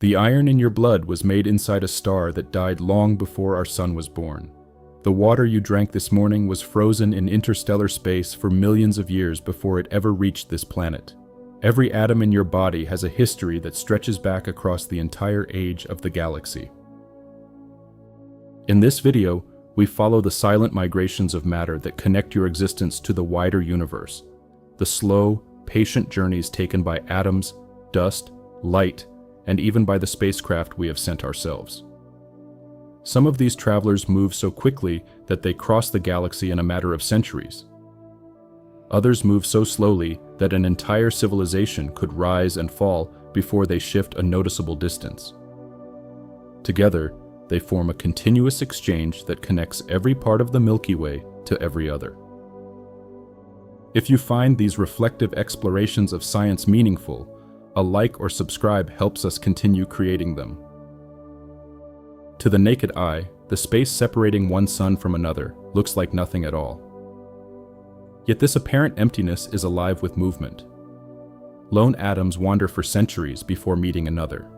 The iron in your blood was made inside a star that died long before our sun was born. The water you drank this morning was frozen in interstellar space for millions of years before it ever reached this planet. Every atom in your body has a history that stretches back across the entire age of the galaxy. In this video, we follow the silent migrations of matter that connect your existence to the wider universe, the slow, patient journeys taken by atoms, dust, light, and even by the spacecraft we have sent ourselves. Some of these travelers move so quickly that they cross the galaxy in a matter of centuries. Others move so slowly that an entire civilization could rise and fall before they shift a noticeable distance. Together, they form a continuous exchange that connects every part of the Milky Way to every other. If you find these reflective explorations of science meaningful, a like or subscribe helps us continue creating them. To the naked eye, the space separating one sun from another looks like nothing at all. Yet this apparent emptiness is alive with movement. Lone atoms wander for centuries before meeting another.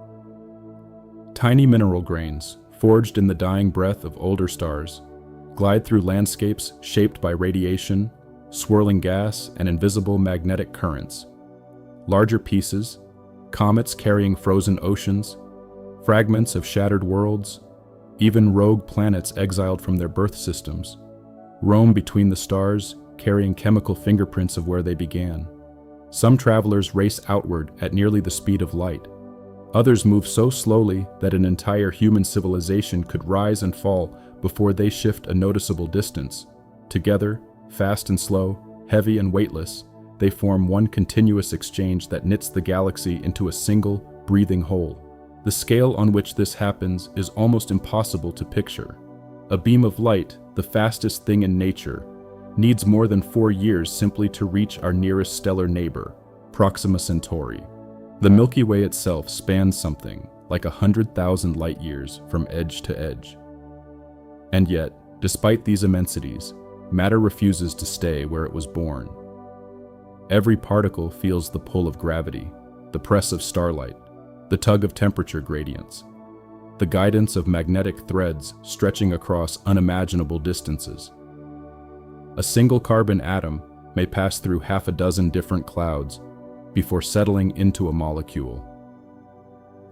Tiny mineral grains, forged in the dying breath of older stars, glide through landscapes shaped by radiation, swirling gas, and invisible magnetic currents. Larger pieces, comets carrying frozen oceans, fragments of shattered worlds, even rogue planets exiled from their birth systems, roam between the stars, carrying chemical fingerprints of where they began. Some travelers race outward at nearly the speed of light. Others move so slowly that an entire human civilization could rise and fall before they shift a noticeable distance. Together, fast and slow, heavy and weightless, they form one continuous exchange that knits the galaxy into a single, breathing whole. The scale on which this happens is almost impossible to picture. A beam of light, the fastest thing in nature, needs more than 4 years simply to reach our nearest stellar neighbor, Proxima Centauri. The Milky Way itself spans something like 100,000 light years from edge to edge. And yet, despite these immensities, matter refuses to stay where it was born. Every particle feels the pull of gravity, the press of starlight, the tug of temperature gradients, the guidance of magnetic threads stretching across unimaginable distances. A single carbon atom may pass through half a dozen different clouds before settling into a molecule.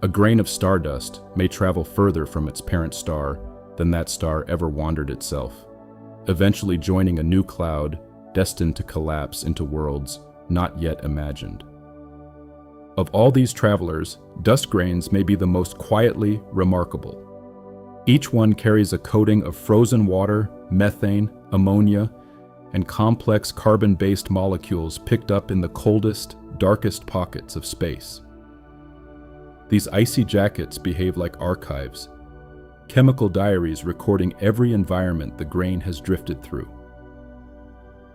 A grain of stardust may travel further from its parent star than that star ever wandered itself, eventually joining a new cloud destined to collapse into worlds not yet imagined. Of all these travelers, dust grains may be the most quietly remarkable. Each one carries a coating of frozen water, methane, ammonia, and complex carbon-based molecules picked up in the coldest, darkest pockets of space. These icy jackets behave like archives, chemical diaries recording every environment the grain has drifted through.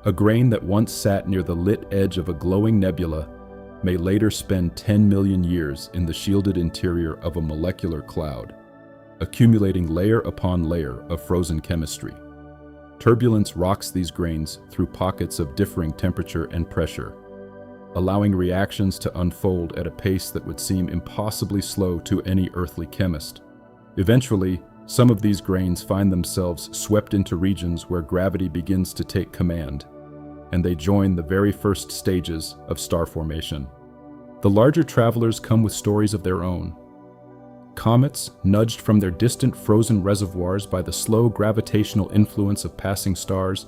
A grain that once sat near the lit edge of a glowing nebula may later spend 10 million years in the shielded interior of a molecular cloud, accumulating layer upon layer of frozen chemistry. Turbulence rocks these grains through pockets of differing temperature and pressure, allowing reactions to unfold at a pace that would seem impossibly slow to any earthly chemist. Eventually, some of these grains find themselves swept into regions where gravity begins to take command, and they join the very first stages of star formation. The larger travelers come with stories of their own. Comets, nudged from their distant frozen reservoirs by the slow gravitational influence of passing stars,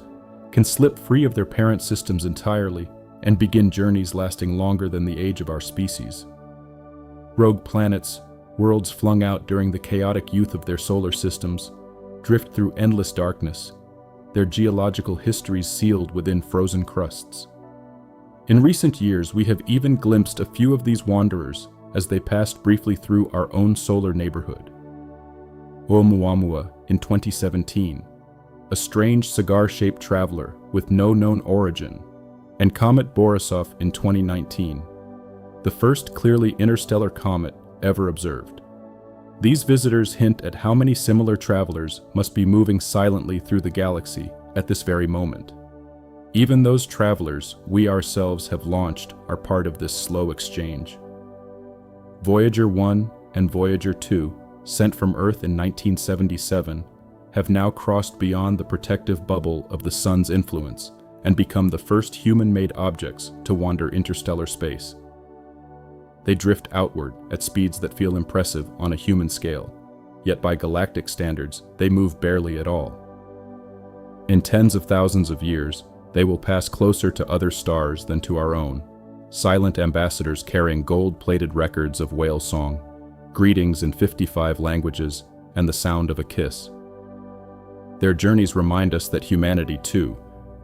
can slip free of their parent systems entirely and begin journeys lasting longer than the age of our species. Rogue planets, worlds flung out during the chaotic youth of their solar systems, drift through endless darkness, their geological histories sealed within frozen crusts. In recent years, we have even glimpsed a few of these wanderers as they passed briefly through our own solar neighborhood. Oumuamua in 2017, a strange cigar-shaped traveler with no known origin, and Comet Borisov in 2019, the first clearly interstellar comet ever observed. These visitors hint at how many similar travelers must be moving silently through the galaxy at this very moment. Even those travelers we ourselves have launched are part of this slow exchange. Voyager 1 and Voyager 2, sent from Earth in 1977, have now crossed beyond the protective bubble of the Sun's influence and become the first human-made objects to wander interstellar space. They drift outward at speeds that feel impressive on a human scale, yet by galactic standards, they move barely at all. In tens of thousands of years, they will pass closer to other stars than to our own, silent ambassadors carrying gold-plated records of whale song, greetings in 55 languages, and the sound of a kiss. Their journeys remind us that humanity, too,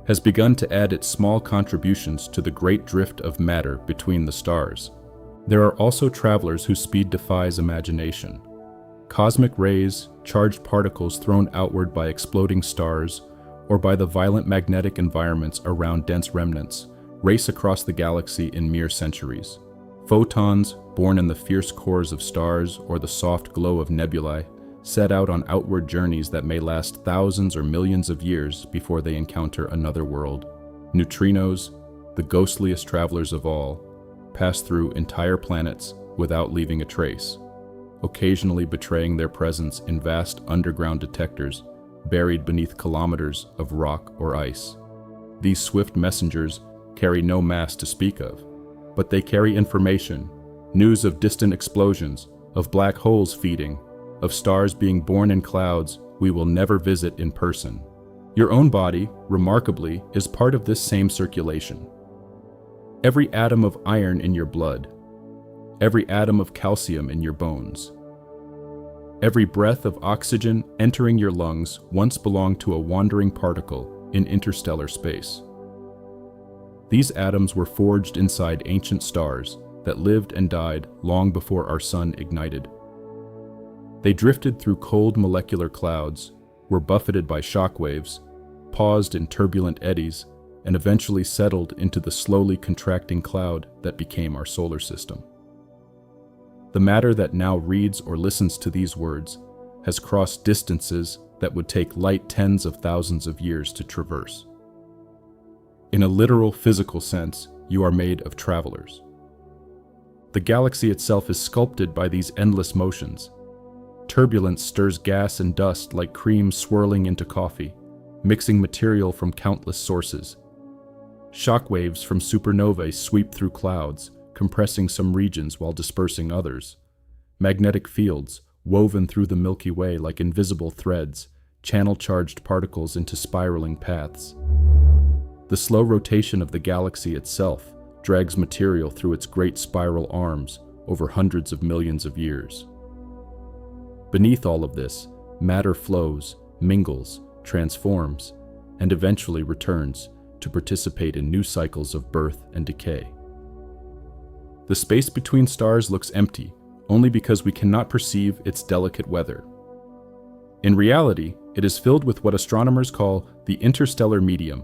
has begun to add its small contributions to the great drift of matter between the stars. There are also travelers whose speed defies imagination. Cosmic rays, charged particles thrown outward by exploding stars, or by the violent magnetic environments around dense remnants, race across the galaxy in mere centuries. Photons, born in the fierce cores of stars or the soft glow of nebulae, set out on outward journeys that may last thousands or millions of years before they encounter another world. Neutrinos, the ghostliest travelers of all, pass through entire planets without leaving a trace, occasionally betraying their presence in vast underground detectors buried beneath kilometers of rock or ice. These swift messengers carry no mass to speak of, but they carry information, news of distant explosions, of black holes feeding, of stars being born in clouds we will never visit in person. Your own body, remarkably, is part of this same circulation. Every atom of iron in your blood, every atom of calcium in your bones, every breath of oxygen entering your lungs once belonged to a wandering particle in interstellar space. These atoms were forged inside ancient stars that lived and died long before our sun ignited. They drifted through cold molecular clouds, were buffeted by shock waves, paused in turbulent eddies, and eventually settled into the slowly contracting cloud that became our solar system. The matter that now reads or listens to these words has crossed distances that would take light tens of thousands of years to traverse. In a literal physical sense, you are made of travelers. The galaxy itself is sculpted by these endless motions. Turbulence stirs gas and dust like cream swirling into coffee, mixing material from countless sources. Shockwaves from supernovae sweep through clouds, compressing some regions while dispersing others. Magnetic fields, woven through the Milky Way like invisible threads, channel charged particles into spiraling paths. The slow rotation of the galaxy itself drags material through its great spiral arms over hundreds of millions of years. Beneath all of this, matter flows, mingles, transforms, and eventually returns to participate in new cycles of birth and decay. The space between stars looks empty only because we cannot perceive its delicate weather. In reality, it is filled with what astronomers call the interstellar medium,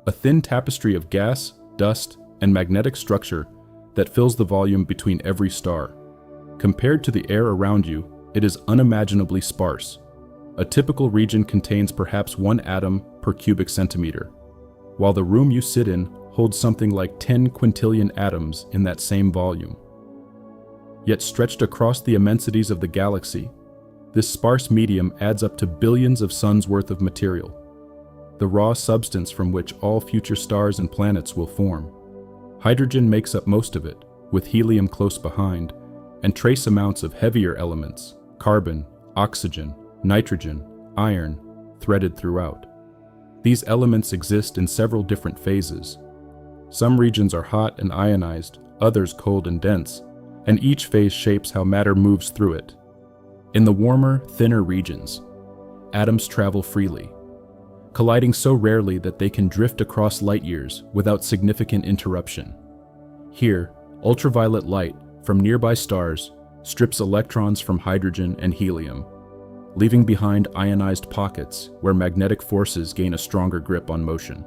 a thin tapestry of gas, dust, and magnetic structure that fills the volume between every star. Compared to the air around you, it is unimaginably sparse. A typical region contains perhaps 1 atom per cubic centimeter, while the room you sit in holds something like 10 quintillion atoms in that same volume. Yet stretched across the immensities of the galaxy, this sparse medium adds up to billions of suns worth of material, the raw substance from which all future stars and planets will form. Hydrogen makes up most of it, with helium close behind, and trace amounts of heavier elements, carbon, oxygen, nitrogen, iron, threaded throughout. These elements exist in several different phases. Some regions are hot and ionized, others cold and dense, and each phase shapes how matter moves through it. In the warmer, thinner regions, atoms travel freely, colliding so rarely that they can drift across light years without significant interruption. Here, ultraviolet light from nearby stars strips electrons from hydrogen and helium, leaving behind ionized pockets where magnetic forces gain a stronger grip on motion.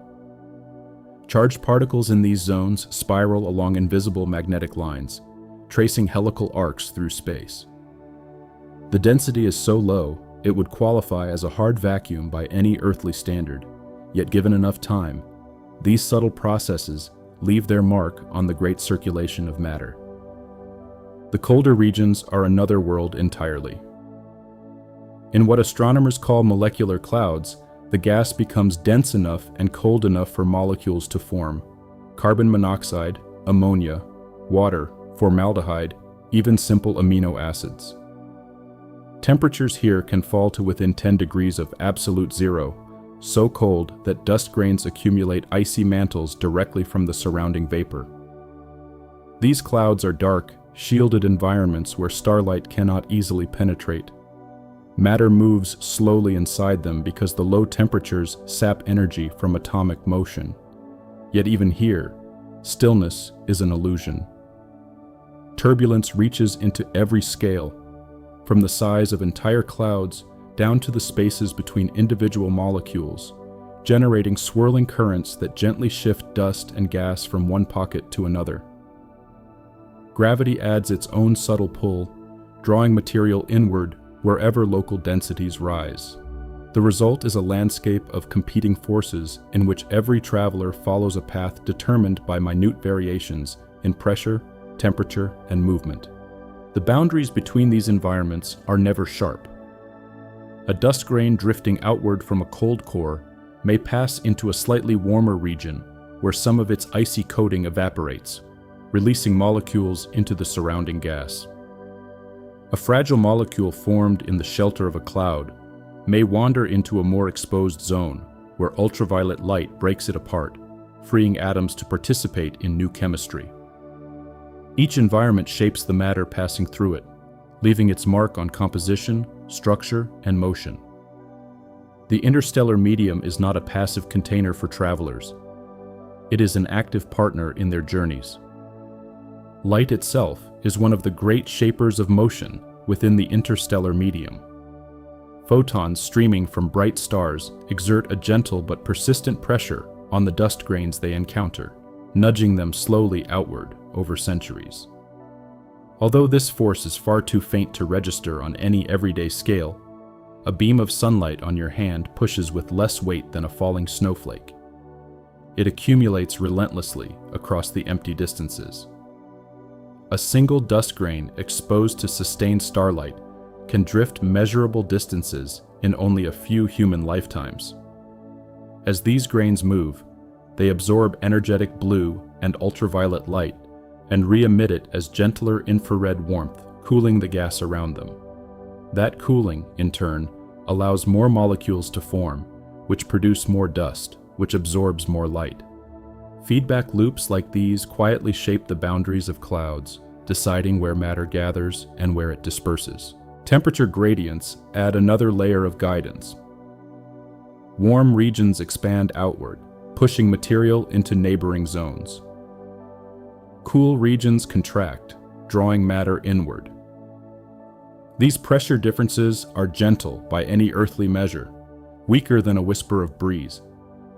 Charged particles in these zones spiral along invisible magnetic lines, tracing helical arcs through space. The density is so low, it would qualify as a hard vacuum by any earthly standard, yet given enough time, these subtle processes leave their mark on the great circulation of matter. The colder regions are another world entirely. In what astronomers call molecular clouds, the gas becomes dense enough and cold enough for molecules to form: carbon monoxide, ammonia, water, formaldehyde, even simple amino acids. Temperatures here can fall to within 10 degrees of absolute zero, so cold that dust grains accumulate icy mantles directly from the surrounding vapor. These clouds are dark, shielded environments where starlight cannot easily penetrate. Matter moves slowly inside them because the low temperatures sap energy from atomic motion. Yet even here, stillness is an illusion. Turbulence reaches into every scale, from the size of entire clouds down to the spaces between individual molecules, generating swirling currents that gently shift dust and gas from one pocket to another. Gravity adds its own subtle pull, drawing material inward wherever local densities rise. The result is a landscape of competing forces in which every traveler follows a path determined by minute variations in pressure, temperature, and movement. The boundaries between these environments are never sharp. A dust grain drifting outward from a cold core may pass into a slightly warmer region where some of its icy coating evaporates, releasing molecules into the surrounding gas. A fragile molecule formed in the shelter of a cloud may wander into a more exposed zone where ultraviolet light breaks it apart, freeing atoms to participate in new chemistry. Each environment shapes the matter passing through it, leaving its mark on composition, structure, and motion. The interstellar medium is not a passive container for travelers. It is an active partner in their journeys. Light itself is one of the great shapers of motion within the interstellar medium. Photons streaming from bright stars exert a gentle but persistent pressure on the dust grains they encounter, nudging them slowly outward over centuries. Although this force is far too faint to register on any everyday scale, a beam of sunlight on your hand pushes with less weight than a falling snowflake. It accumulates relentlessly across the empty distances. A single dust grain exposed to sustained starlight can drift measurable distances in only a few human lifetimes. As these grains move, they absorb energetic blue and ultraviolet light and re-emit it as gentler infrared warmth, cooling the gas around them. That cooling, in turn, allows more molecules to form, which produce more dust, which absorbs more light. Feedback loops like these quietly shape the boundaries of clouds, deciding where matter gathers and where it disperses. Temperature gradients add another layer of guidance. Warm regions expand outward, pushing material into neighboring zones. Cool regions contract, drawing matter inward. These pressure differences are gentle by any earthly measure, weaker than a whisper of breeze,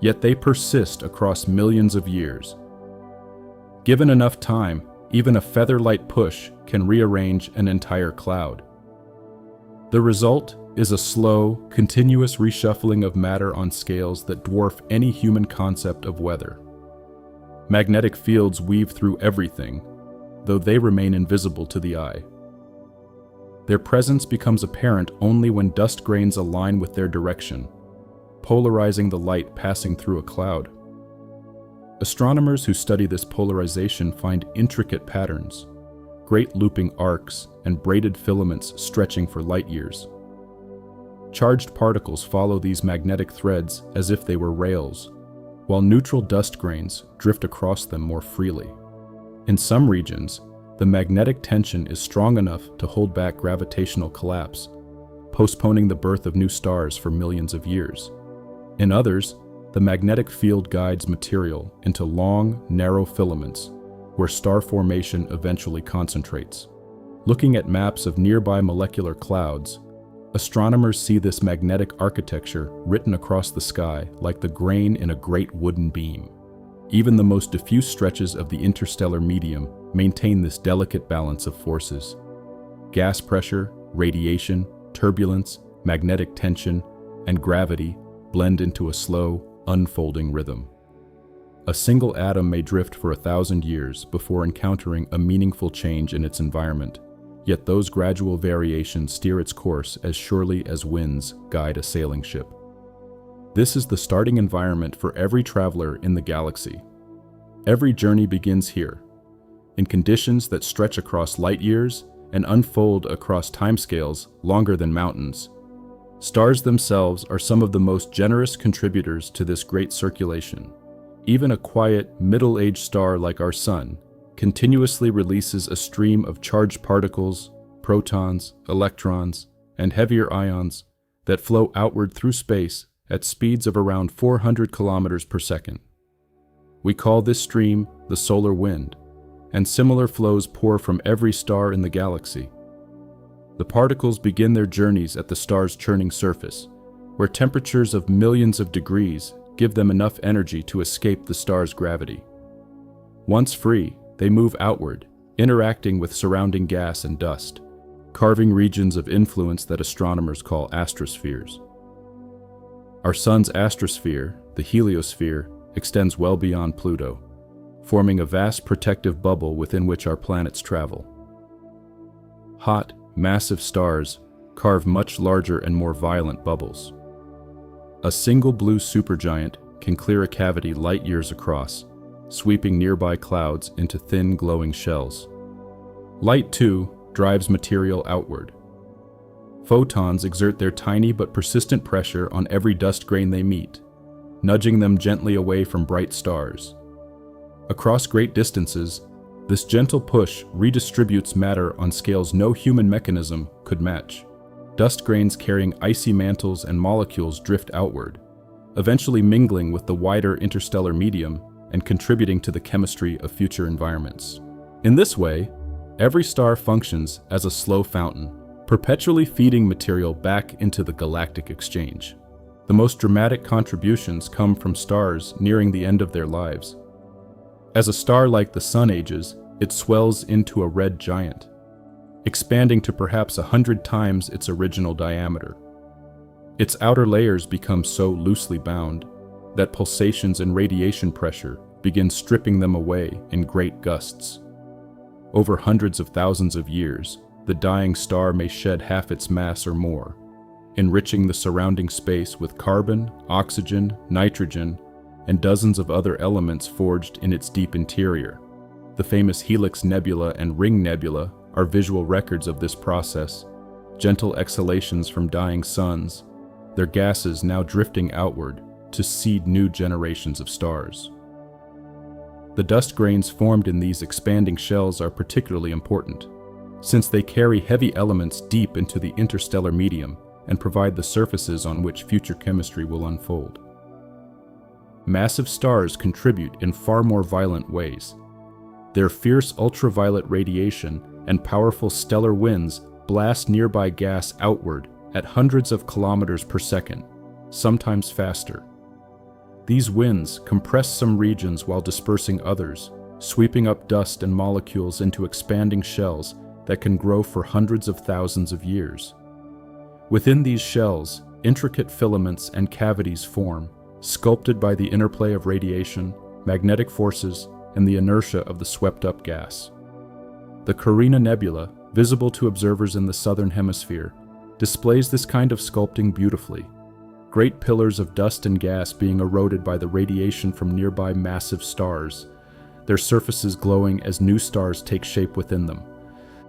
yet they persist across millions of years. Given enough time, even a feather-light push can rearrange an entire cloud. The result is a slow, continuous reshuffling of matter on scales that dwarf any human concept of weather. Magnetic fields weave through everything, though they remain invisible to the eye. Their presence becomes apparent only when dust grains align with their direction, polarizing the light passing through a cloud. Astronomers who study this polarization find intricate patterns, great looping arcs and braided filaments stretching for light years. Charged particles follow these magnetic threads as if they were rails, while neutral dust grains drift across them more freely. In some regions, the magnetic tension is strong enough to hold back gravitational collapse, postponing the birth of new stars for millions of years. In others, the magnetic field guides material into long, narrow filaments, where star formation eventually concentrates. Looking at maps of nearby molecular clouds, astronomers see this magnetic architecture written across the sky like the grain in a great wooden beam. Even the most diffuse stretches of the interstellar medium maintain this delicate balance of forces. Gas pressure, radiation, turbulence, magnetic tension, and gravity blend into a slow, unfolding rhythm. A single atom may drift for 1,000 years before encountering a meaningful change in its environment, yet those gradual variations steer its course as surely as winds guide a sailing ship. This is the starting environment for every traveler in the galaxy. Every journey begins here, in conditions that stretch across light years and unfold across timescales longer than mountains. Stars themselves are some of the most generous contributors to this great circulation. Even a quiet, middle-aged star like our Sun continuously releases a stream of charged particles, protons, electrons, and heavier ions that flow outward through space at speeds of around 400 kilometers per second. We call this stream the solar wind, and similar flows pour from every star in the galaxy. The particles begin their journeys at the star's churning surface, where temperatures of millions of degrees give them enough energy to escape the star's gravity. Once free, they move outward, interacting with surrounding gas and dust, carving regions of influence that astronomers call astrospheres. Our Sun's astrosphere, the heliosphere, extends well beyond Pluto, forming a vast protective bubble within which our planets travel. Hot, massive stars carve much larger and more violent bubbles. A single blue supergiant can clear a cavity light years across, sweeping nearby clouds into thin, glowing shells. Light, too, drives material outward. Photons exert their tiny but persistent pressure on every dust grain they meet, nudging them gently away from bright stars. Across great distances, this gentle push redistributes matter on scales no human mechanism could match. Dust grains carrying icy mantles and molecules drift outward, eventually mingling with the wider interstellar medium and contributing to the chemistry of future environments. In this way, every star functions as a slow fountain, perpetually feeding material back into the galactic exchange. The most dramatic contributions come from stars nearing the end of their lives. As a star like the Sun ages, it swells into a red giant, expanding to perhaps 100 times its original diameter. Its outer layers become so loosely bound that pulsations and radiation pressure begin stripping them away in great gusts. Over hundreds of thousands of years, the dying star may shed half its mass or more, enriching the surrounding space with carbon, oxygen, nitrogen, and dozens of other elements forged in its deep interior. The famous Helix Nebula and Ring Nebula are visual records of this process, gentle exhalations from dying suns, their gases now drifting outward to seed new generations of stars. The dust grains formed in these expanding shells are particularly important, since they carry heavy elements deep into the interstellar medium and provide the surfaces on which future chemistry will unfold. Massive stars contribute in far more violent ways. Their fierce ultraviolet radiation and powerful stellar winds blast nearby gas outward at hundreds of kilometers per second, sometimes faster. These winds compress some regions while dispersing others, sweeping up dust and molecules into expanding shells that can grow for hundreds of thousands of years. Within these shells, intricate filaments and cavities form, sculpted by the interplay of radiation, magnetic forces, and the inertia of the swept-up gas. The Carina Nebula, visible to observers in the southern hemisphere, displays this kind of sculpting beautifully, great pillars of dust and gas being eroded by the radiation from nearby massive stars, their surfaces glowing as new stars take shape within them.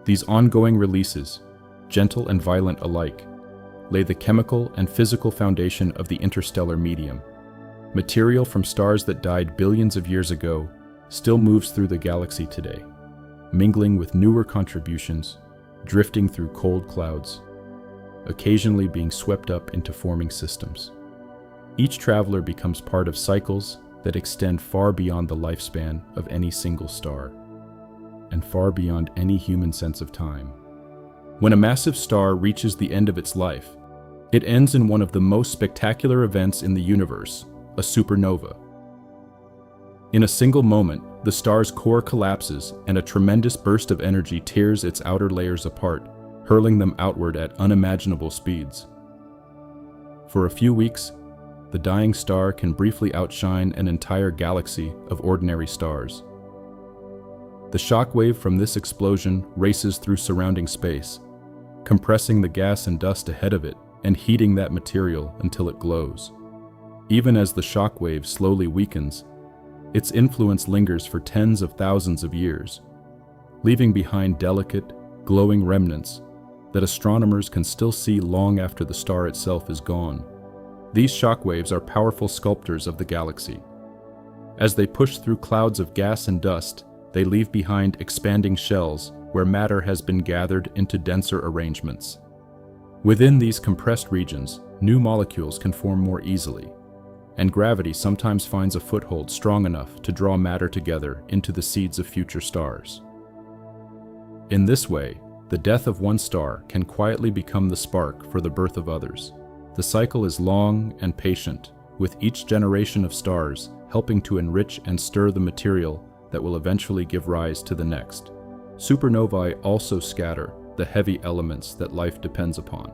These ongoing releases, gentle and violent alike, lay the chemical and physical foundation of the interstellar medium. Material from stars that died billions of years ago still moves through the galaxy today, mingling with newer contributions, drifting through cold clouds, occasionally being swept up into forming systems. Each traveler becomes part of cycles that extend far beyond the lifespan of any single star, and far beyond any human sense of time. When a massive star reaches the end of its life, it ends in one of the most spectacular events in the universe, a supernova. In a single moment, the star's core collapses and a tremendous burst of energy tears its outer layers apart, hurling them outward at unimaginable speeds. For a few weeks, the dying star can briefly outshine an entire galaxy of ordinary stars. The shockwave from this explosion races through surrounding space, compressing the gas and dust ahead of it and heating that material until it glows. Even as the shockwave slowly weakens, its influence lingers for tens of thousands of years, leaving behind delicate, glowing remnants that astronomers can still see long after the star itself is gone. These shockwaves are powerful sculptors of the galaxy. As they push through clouds of gas and dust, they leave behind expanding shells where matter has been gathered into denser arrangements. Within these compressed regions, new molecules can form more easily, and gravity sometimes finds a foothold strong enough to draw matter together into the seeds of future stars. In this way, the death of one star can quietly become the spark for the birth of others. The cycle is long and patient, with each generation of stars helping to enrich and stir the material that will eventually give rise to the next. Supernovae also scatter the heavy elements that life depends upon.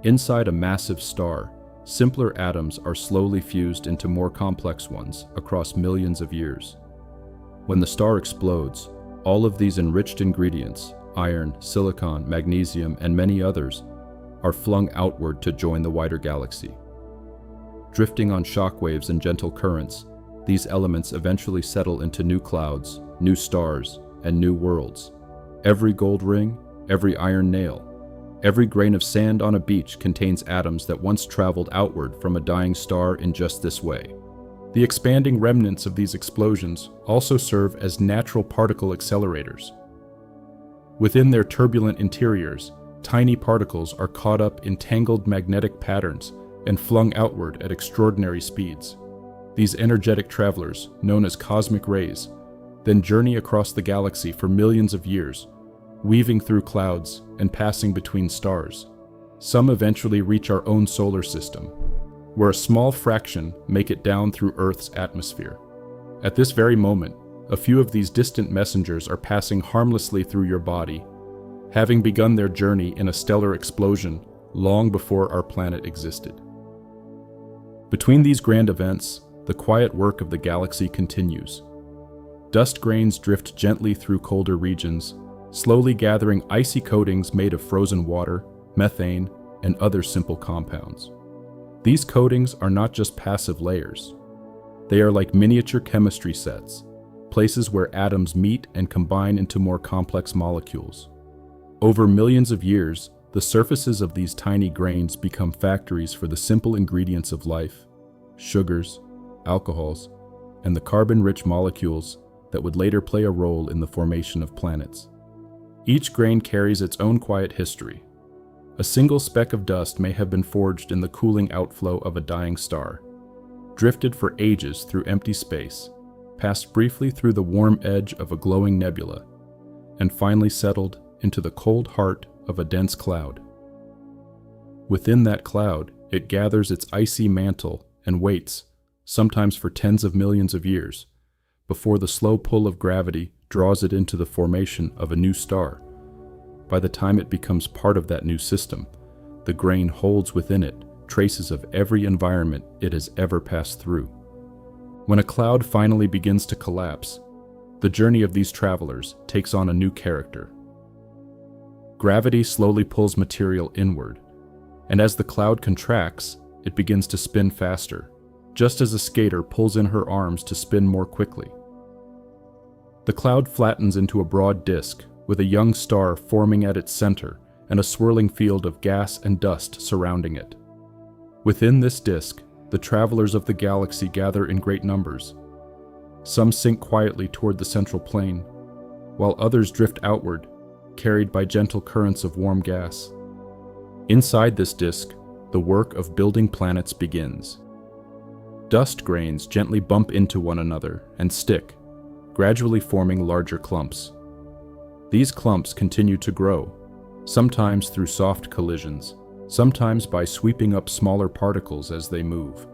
Inside a massive star, simpler atoms are slowly fused into more complex ones across millions of years. When the star explodes, all of these enriched ingredients, iron, silicon, magnesium, and many others, are flung outward to join the wider galaxy. Drifting on shockwaves and gentle currents, these elements eventually settle into new clouds, new stars, and new worlds. Every gold ring, every iron nail, every grain of sand on a beach contains atoms that once traveled outward from a dying star in just this way. The expanding remnants of these explosions also serve as natural particle accelerators. Within their turbulent interiors, tiny particles are caught up in tangled magnetic patterns and flung outward at extraordinary speeds. These energetic travelers, known as cosmic rays, then journey across the galaxy for millions of years, weaving through clouds and passing between stars. Some eventually reach our own solar system, where a small fraction make it down through Earth's atmosphere. At this very moment, a few of these distant messengers are passing harmlessly through your body, having begun their journey in a stellar explosion long before our planet existed. Between these grand events, the quiet work of the galaxy continues. Dust grains drift gently through colder regions, slowly gathering icy coatings made of frozen water, methane, and other simple compounds. These coatings are not just passive layers. They are like miniature chemistry sets, places where atoms meet and combine into more complex molecules. Over millions of years, the surfaces of these tiny grains become factories for the simple ingredients of life, sugars, alcohols, and the carbon-rich molecules that would later play a role in the formation of planets. Each grain carries its own quiet history. A single speck of dust may have been forged in the cooling outflow of a dying star, drifted for ages through empty space, passed briefly through the warm edge of a glowing nebula, and finally settled into the cold heart of a dense cloud. Within that cloud, it gathers its icy mantle and waits, sometimes for tens of millions of years, before the slow pull of gravity draws it into the formation of a new star. By the time it becomes part of that new system, the grain holds within it traces of every environment it has ever passed through. When a cloud finally begins to collapse, the journey of these travelers takes on a new character. Gravity slowly pulls material inward, and as the cloud contracts, it begins to spin faster, just as a skater pulls in her arms to spin more quickly. The cloud flattens into a broad disk, with a young star forming at its center and a swirling field of gas and dust surrounding it. Within this disk, the travelers of the galaxy gather in great numbers. Some sink quietly toward the central plane, while others drift outward, carried by gentle currents of warm gas. Inside this disk, the work of building planets begins. Dust grains gently bump into one another and stick, gradually forming larger clumps. These clumps continue to grow, sometimes through soft collisions, sometimes by sweeping up smaller particles as they move.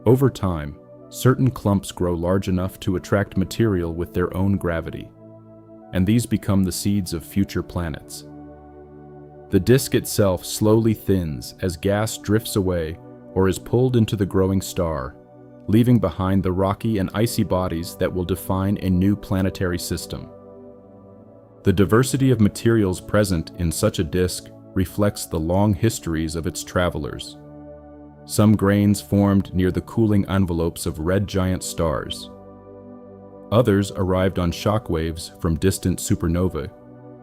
Over time, certain clumps grow large enough to attract material with their own gravity, and these become the seeds of future planets. The disk itself slowly thins as gas drifts away, or is pulled into the growing star, leaving behind the rocky and icy bodies that will define a new planetary system. The diversity of materials present in such a disk reflects the long histories of its travelers. Some grains formed near the cooling envelopes of red giant stars. Others arrived on shock waves from distant supernovae.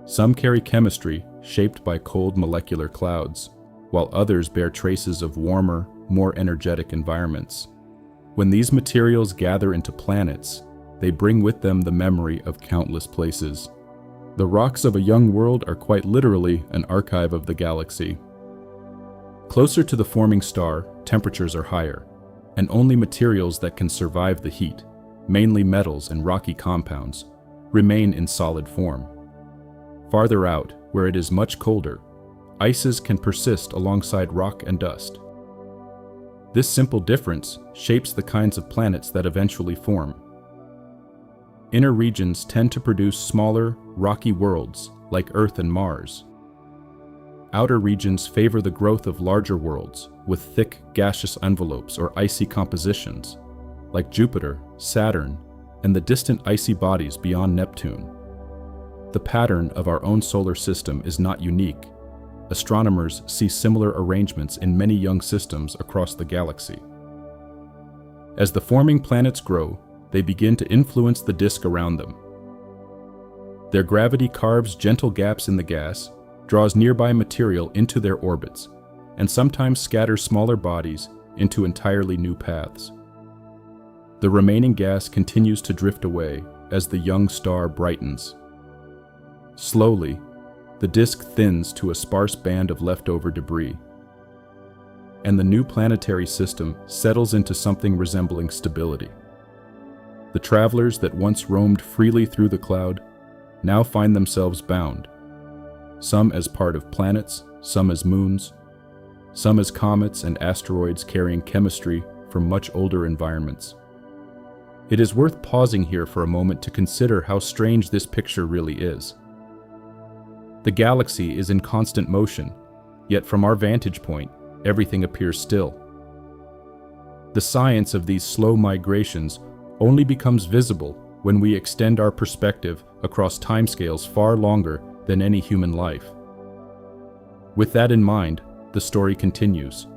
Some carry chemistry shaped by cold molecular clouds, while others bear traces of warmer, more energetic environments. When these materials gather into planets, they bring with them the memory of countless places. The rocks of a young world are quite literally an archive of the galaxy. Closer to the forming star, temperatures are higher, and only materials that can survive the heat, mainly metals and rocky compounds, remain in solid form. Farther out, where it is much colder, ices can persist alongside rock and dust. This simple difference shapes the kinds of planets that eventually form. Inner regions tend to produce smaller, rocky worlds like Earth and Mars. Outer regions favor the growth of larger worlds with thick gaseous envelopes or icy compositions, like Jupiter, Saturn, and the distant icy bodies beyond Neptune. The pattern of our own solar system is not unique. Astronomers see similar arrangements in many young systems across the galaxy. As the forming planets grow, they begin to influence the disk around them. Their gravity carves gentle gaps in the gas, draws nearby material into their orbits, and sometimes scatters smaller bodies into entirely new paths. The remaining gas continues to drift away as the young star brightens. Slowly, the disk thins to a sparse band of leftover debris, and the new planetary system settles into something resembling stability. The travelers that once roamed freely through the cloud now find themselves bound, some as part of planets, some as moons, some as comets and asteroids carrying chemistry from much older environments. It is worth pausing here for a moment to consider how strange this picture really is. The galaxy is in constant motion, yet from our vantage point, everything appears still. The science of these slow migrations only becomes visible when we extend our perspective across timescales far longer than any human life. With that in mind, the story continues.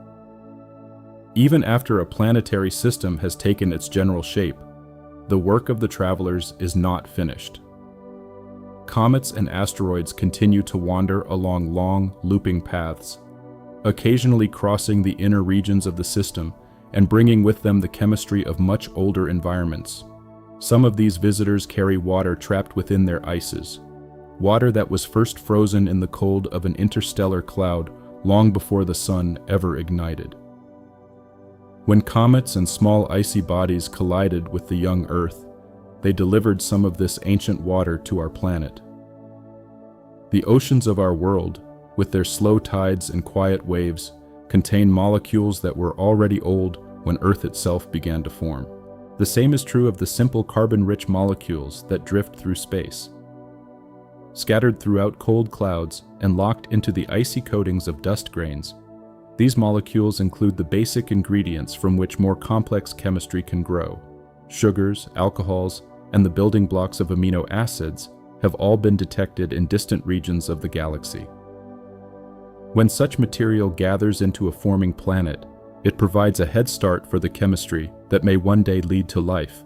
Even after a planetary system has taken its general shape, the work of the travelers is not finished. Comets and asteroids continue to wander along long, looping paths, occasionally crossing the inner regions of the system and bringing with them the chemistry of much older environments. Some of these visitors carry water trapped within their ices, water that was first frozen in the cold of an interstellar cloud long before the sun ever ignited. When comets and small icy bodies collided with the young Earth, they delivered some of this ancient water to our planet. The oceans of our world, with their slow tides and quiet waves, contain molecules that were already old when Earth itself began to form. The same is true of the simple carbon-rich molecules that drift through space. Scattered throughout cold clouds and locked into the icy coatings of dust grains, these molecules include the basic ingredients from which more complex chemistry can grow. Sugars, alcohols, and the building blocks of amino acids have all been detected in distant regions of the galaxy. When such material gathers into a forming planet, it provides a head start for the chemistry that may one day lead to life.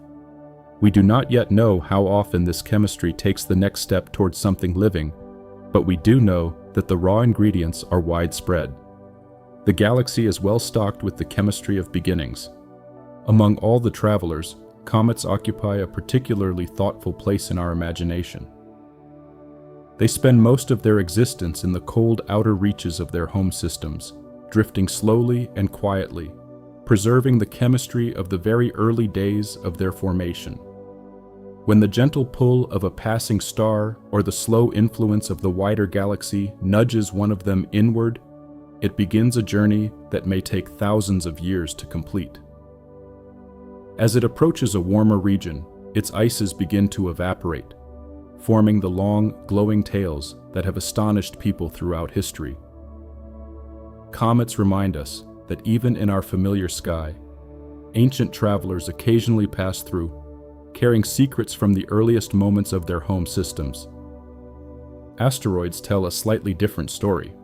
We do not yet know how often this chemistry takes the next step towards something living, but we do know that the raw ingredients are widespread. The galaxy is well stocked with the chemistry of beginnings. Among all the travelers, comets occupy a particularly thoughtful place in our imagination. They spend most of their existence in the cold outer reaches of their home systems, drifting slowly and quietly, preserving the chemistry of the very early days of their formation. When the gentle pull of a passing star or the slow influence of the wider galaxy nudges one of them inward, it begins a journey that may take thousands of years to complete. As it approaches a warmer region, its ices begin to evaporate, forming the long, glowing tails that have astonished people throughout history. Comets remind us that that even in our familiar sky, ancient travelers occasionally pass through, carrying secrets from the earliest moments of their home systems. Asteroids tell a slightly different story.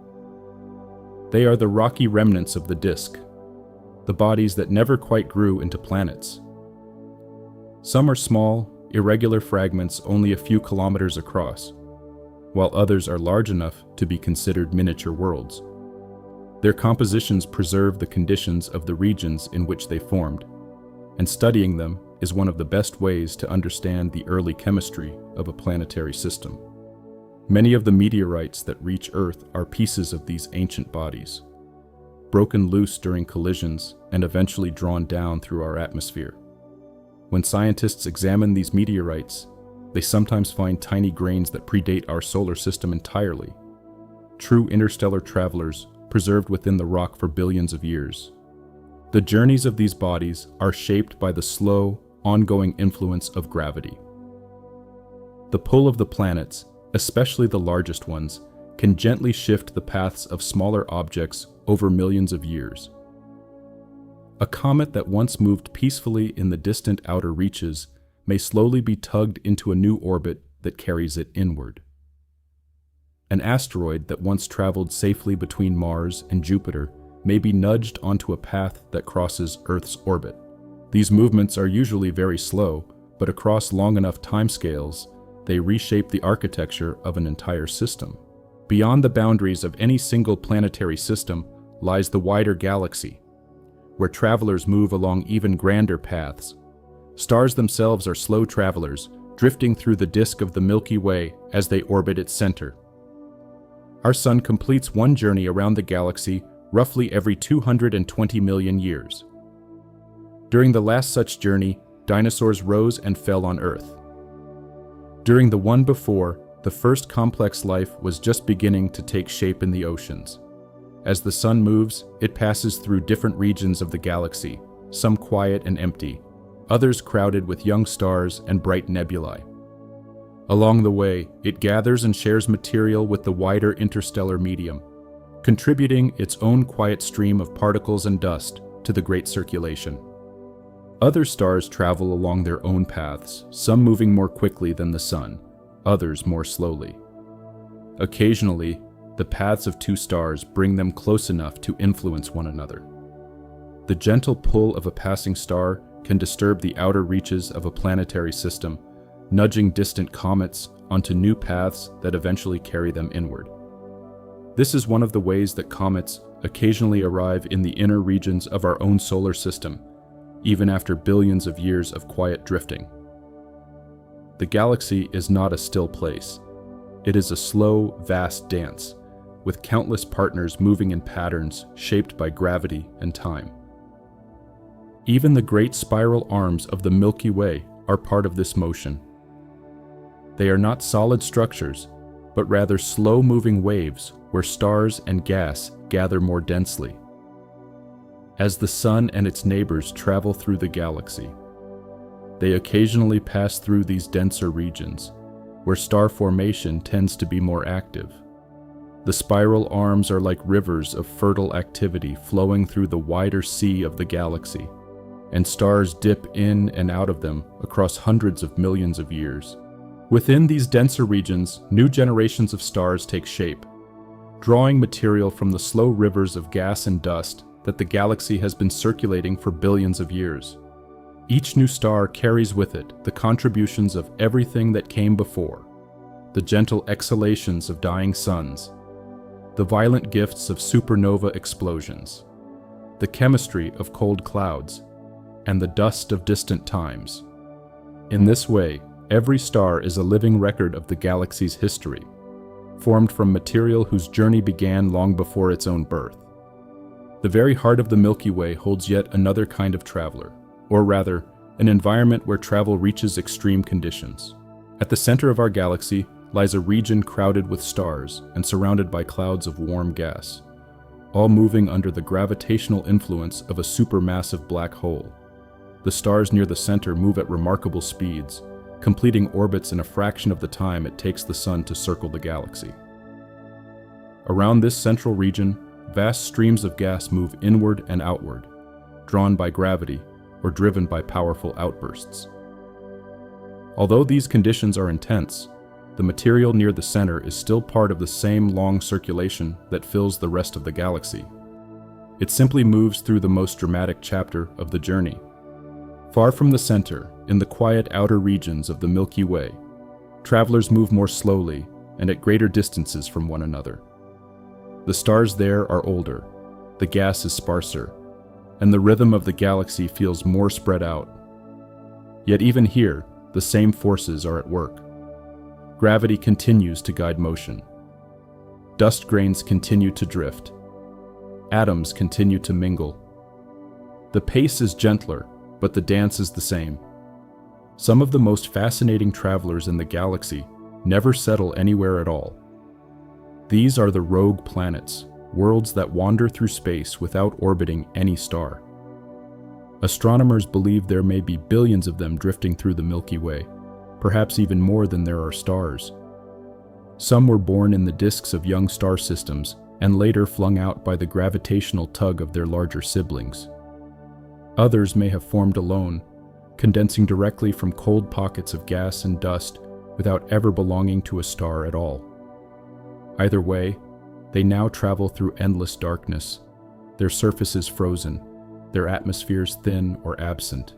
They are the rocky remnants of the disk, the bodies that never quite grew into planets. Some are small, irregular fragments only a few kilometers across, while others are large enough to be considered miniature worlds. Their compositions preserve the conditions of the regions in which they formed, and studying them is one of the best ways to understand the early chemistry of a planetary system. Many of the meteorites that reach Earth are pieces of these ancient bodies, broken loose during collisions and eventually drawn down through our atmosphere. When scientists examine these meteorites, they sometimes find tiny grains that predate our solar system entirely, true interstellar travelers preserved within the rock for billions of years. The journeys of these bodies are shaped by the slow, ongoing influence of gravity. The pull of the planets, especially the largest ones, can gently shift the paths of smaller objects over millions of years. A comet that once moved peacefully in the distant outer reaches may slowly be tugged into a new orbit that carries it inward. An asteroid that once traveled safely between Mars and Jupiter may be nudged onto a path that crosses Earth's orbit. These movements are usually very slow, but across long enough timescales, they reshape the architecture of an entire system. Beyond the boundaries of any single planetary system lies the wider galaxy, where travelers move along even grander paths. Stars themselves are slow travelers, drifting through the disk of the Milky Way as they orbit its center. Our Sun completes one journey around the galaxy roughly every 220 million years. During the last such journey, dinosaurs rose and fell on Earth. During the one before, the first complex life was just beginning to take shape in the oceans. As the Sun moves, it passes through different regions of the galaxy, some quiet and empty, others crowded with young stars and bright nebulae. Along the way, it gathers and shares material with the wider interstellar medium, contributing its own quiet stream of particles and dust to the great circulation. Other stars travel along their own paths, some moving more quickly than the Sun, others more slowly. Occasionally, the paths of two stars bring them close enough to influence one another. The gentle pull of a passing star can disturb the outer reaches of a planetary system, nudging distant comets onto new paths that eventually carry them inward. This is one of the ways that comets occasionally arrive in the inner regions of our own solar system, even after billions of years of quiet drifting. The galaxy is not a still place. It is a slow, vast dance, with countless partners moving in patterns shaped by gravity and time. Even the great spiral arms of the Milky Way are part of this motion. They are not solid structures, but rather slow-moving waves where stars and gas gather more densely. As the Sun and its neighbors travel through the galaxy, they occasionally pass through these denser regions, where star formation tends to be more active. The spiral arms are like rivers of fertile activity flowing through the wider sea of the galaxy, and stars dip in and out of them across hundreds of millions of years. Within these denser regions, new generations of stars take shape, drawing material from the slow rivers of gas and dust that the galaxy has been circulating for billions of years. Each new star carries with it the contributions of everything that came before, the gentle exhalations of dying suns, the violent gifts of supernova explosions, the chemistry of cold clouds, and the dust of distant times. In this way, every star is a living record of the galaxy's history, formed from material whose journey began long before its own birth. The very heart of the Milky Way holds yet another kind of traveler, or rather, an environment where travel reaches extreme conditions. At the center of our galaxy lies a region crowded with stars and surrounded by clouds of warm gas, all moving under the gravitational influence of a supermassive black hole. The stars near the center move at remarkable speeds, completing orbits in a fraction of the time it takes the Sun to circle the galaxy. Around this central region, vast streams of gas move inward and outward, drawn by gravity or driven by powerful outbursts. Although these conditions are intense, the material near the center is still part of the same long circulation that fills the rest of the galaxy. It simply moves through the most dramatic chapter of the journey. Far from the center, in the quiet outer regions of the Milky Way, travelers move more slowly and at greater distances from one another. The stars there are older, the gas is sparser, and the rhythm of the galaxy feels more spread out. Yet even here, the same forces are at work. Gravity continues to guide motion. Dust grains continue to drift. Atoms continue to mingle. The pace is gentler, but the dance is the same. Some of the most fascinating travelers in the galaxy never settle anywhere at all. These are the rogue planets, worlds that wander through space without orbiting any star. Astronomers believe there may be billions of them drifting through the Milky Way, perhaps even more than there are stars. Some were born in the disks of young star systems and later flung out by the gravitational tug of their larger siblings. Others may have formed alone, condensing directly from cold pockets of gas and dust without ever belonging to a star at all. Either way, they now travel through endless darkness, their surfaces frozen, their atmospheres thin or absent,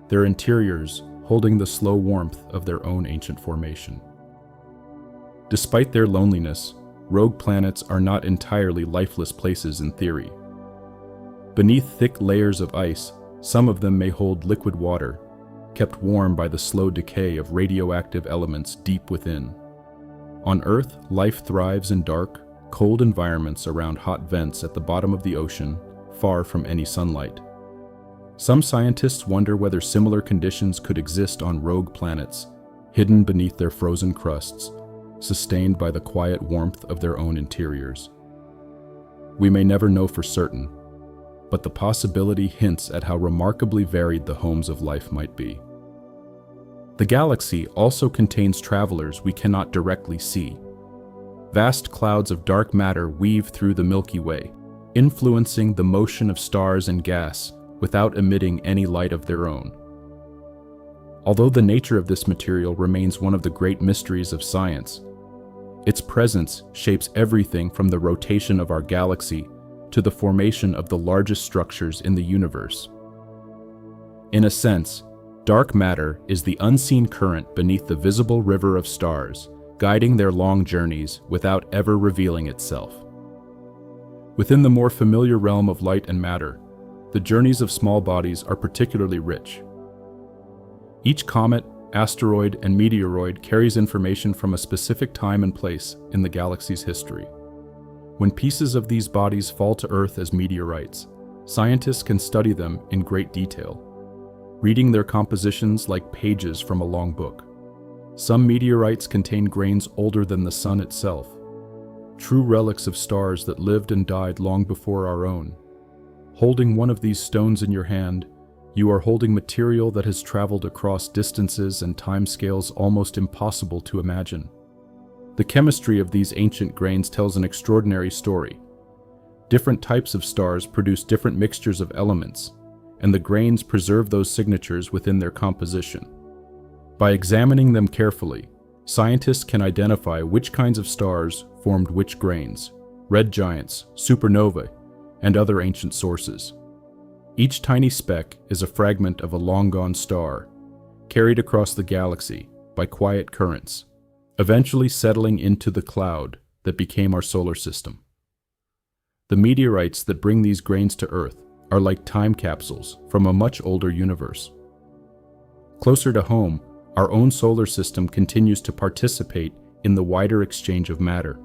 their interiors holding the slow warmth of their own ancient formation. Despite their loneliness, rogue planets are not entirely lifeless places in theory. Beneath thick layers of ice, some of them may hold liquid water, kept warm by the slow decay of radioactive elements deep within. On Earth, life thrives in dark, cold environments around hot vents at the bottom of the ocean, far from any sunlight. Some scientists wonder whether similar conditions could exist on rogue planets, hidden beneath their frozen crusts, sustained by the quiet warmth of their own interiors. We may never know for certain, but the possibility hints at how remarkably varied the homes of life might be. The galaxy also contains travelers we cannot directly see. Vast clouds of dark matter weave through the Milky Way, influencing the motion of stars and gas without emitting any light of their own. Although the nature of this material remains one of the great mysteries of science, its presence shapes everything from the rotation of our galaxy to the formation of the largest structures in the universe. In a sense, dark matter is the unseen current beneath the visible river of stars, guiding their long journeys without ever revealing itself. Within the more familiar realm of light and matter, the journeys of small bodies are particularly rich. Each comet, asteroid, and meteoroid carries information from a specific time and place in the galaxy's history. When pieces of these bodies fall to Earth as meteorites, scientists can study them in great detail, reading their compositions like pages from a long book. Some meteorites contain grains older than the Sun itself, true relics of stars that lived and died long before our own. Holding one of these stones in your hand, you are holding material that has traveled across distances and timescales almost impossible to imagine. The chemistry of these ancient grains tells an extraordinary story. Different types of stars produce different mixtures of elements, and the grains preserve those signatures within their composition. By examining them carefully, scientists can identify which kinds of stars formed which grains, red giants, supernovae, and other ancient sources. Each tiny speck is a fragment of a long-gone star, carried across the galaxy by quiet currents, eventually settling into the cloud that became our solar system. The meteorites that bring these grains to Earth are like time capsules from a much older universe. Closer to home, our own solar system continues to participate in the wider exchange of matter.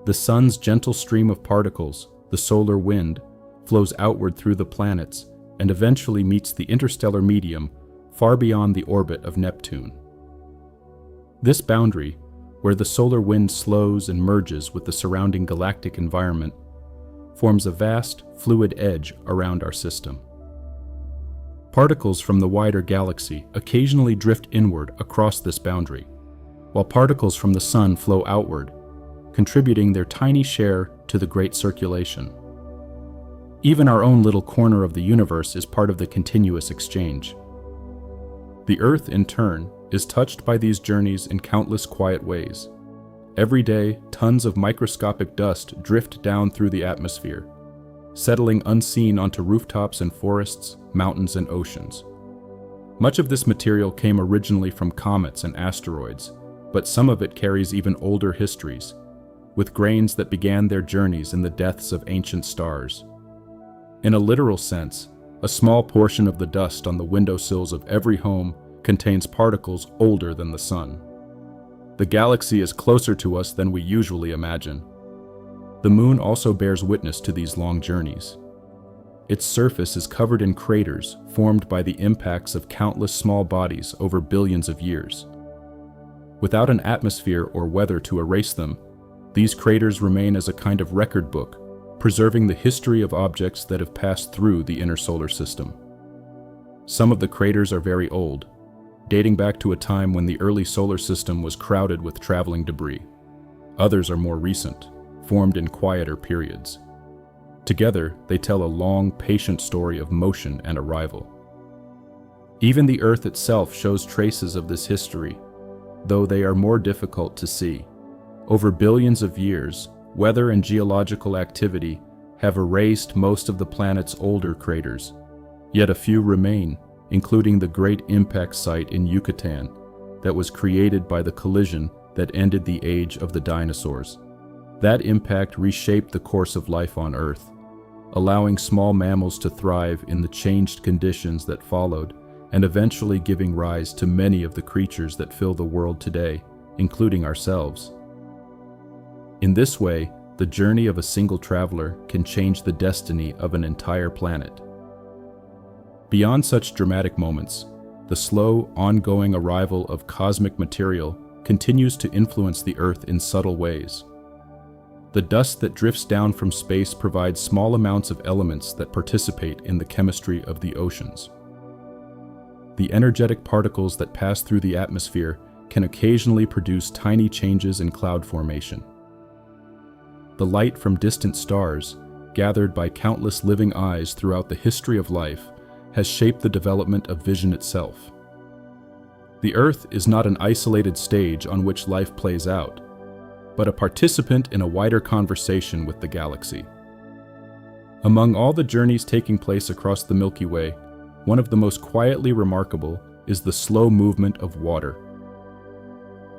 The sun's gentle stream of particles, the solar wind, flows outward through the planets and eventually meets the interstellar medium far beyond the orbit of Neptune. This boundary, where the solar wind slows and merges with the surrounding galactic environment, forms a vast, fluid edge around our system. Particles from the wider galaxy occasionally drift inward across this boundary, while particles from the Sun flow outward, contributing their tiny share to the Great Circulation. Even our own little corner of the universe is part of the continuous exchange. The Earth, in turn, is touched by these journeys in countless quiet ways. Every day, tons of microscopic dust drift down through the atmosphere, settling unseen onto rooftops and forests, mountains and oceans. Much of this material came originally from comets and asteroids, but some of it carries even older histories, with grains that began their journeys in the depths of ancient stars. In a literal sense, a small portion of the dust on the windowsills of every home contains particles older than the sun. The galaxy is closer to us than we usually imagine. The moon also bears witness to these long journeys. Its surface is covered in craters formed by the impacts of countless small bodies over billions of years. Without an atmosphere or weather to erase them, these craters remain as a kind of record book, preserving the history of objects that have passed through the inner solar system. Some of the craters are very old, dating back to a time when the early solar system was crowded with traveling debris. Others are more recent, formed in quieter periods. Together, they tell a long, patient story of motion and arrival. Even the Earth itself shows traces of this history, though they are more difficult to see. Over billions of years, weather and geological activity have erased most of the planet's older craters, yet a few remain, including the Great Impact Site in Yucatan that was created by the collision that ended the age of the dinosaurs. That impact reshaped the course of life on Earth, allowing small mammals to thrive in the changed conditions that followed, and eventually giving rise to many of the creatures that fill the world today, including ourselves. In this way, the journey of a single traveler can change the destiny of an entire planet. Beyond such dramatic moments, the slow, ongoing arrival of cosmic material continues to influence the Earth in subtle ways. The dust that drifts down from space provides small amounts of elements that participate in the chemistry of the oceans. The energetic particles that pass through the atmosphere can occasionally produce tiny changes in cloud formation. The light from distant stars, gathered by countless living eyes throughout the history of life, has shaped the development of vision itself. The Earth is not an isolated stage on which life plays out, but a participant in a wider conversation with the galaxy. Among all the journeys taking place across the Milky Way, one of the most quietly remarkable is the slow movement of water.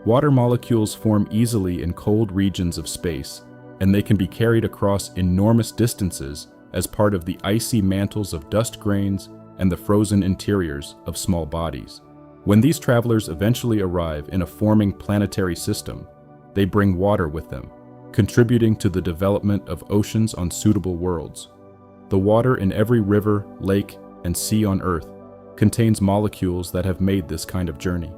Water molecules form easily in cold regions of space, and they can be carried across enormous distances as part of the icy mantles of dust grains and the frozen interiors of small bodies. When these travelers eventually arrive in a forming planetary system, they bring water with them, contributing to the development of oceans on suitable worlds. The water in every river, lake, and sea on Earth contains molecules that have made this kind of journey,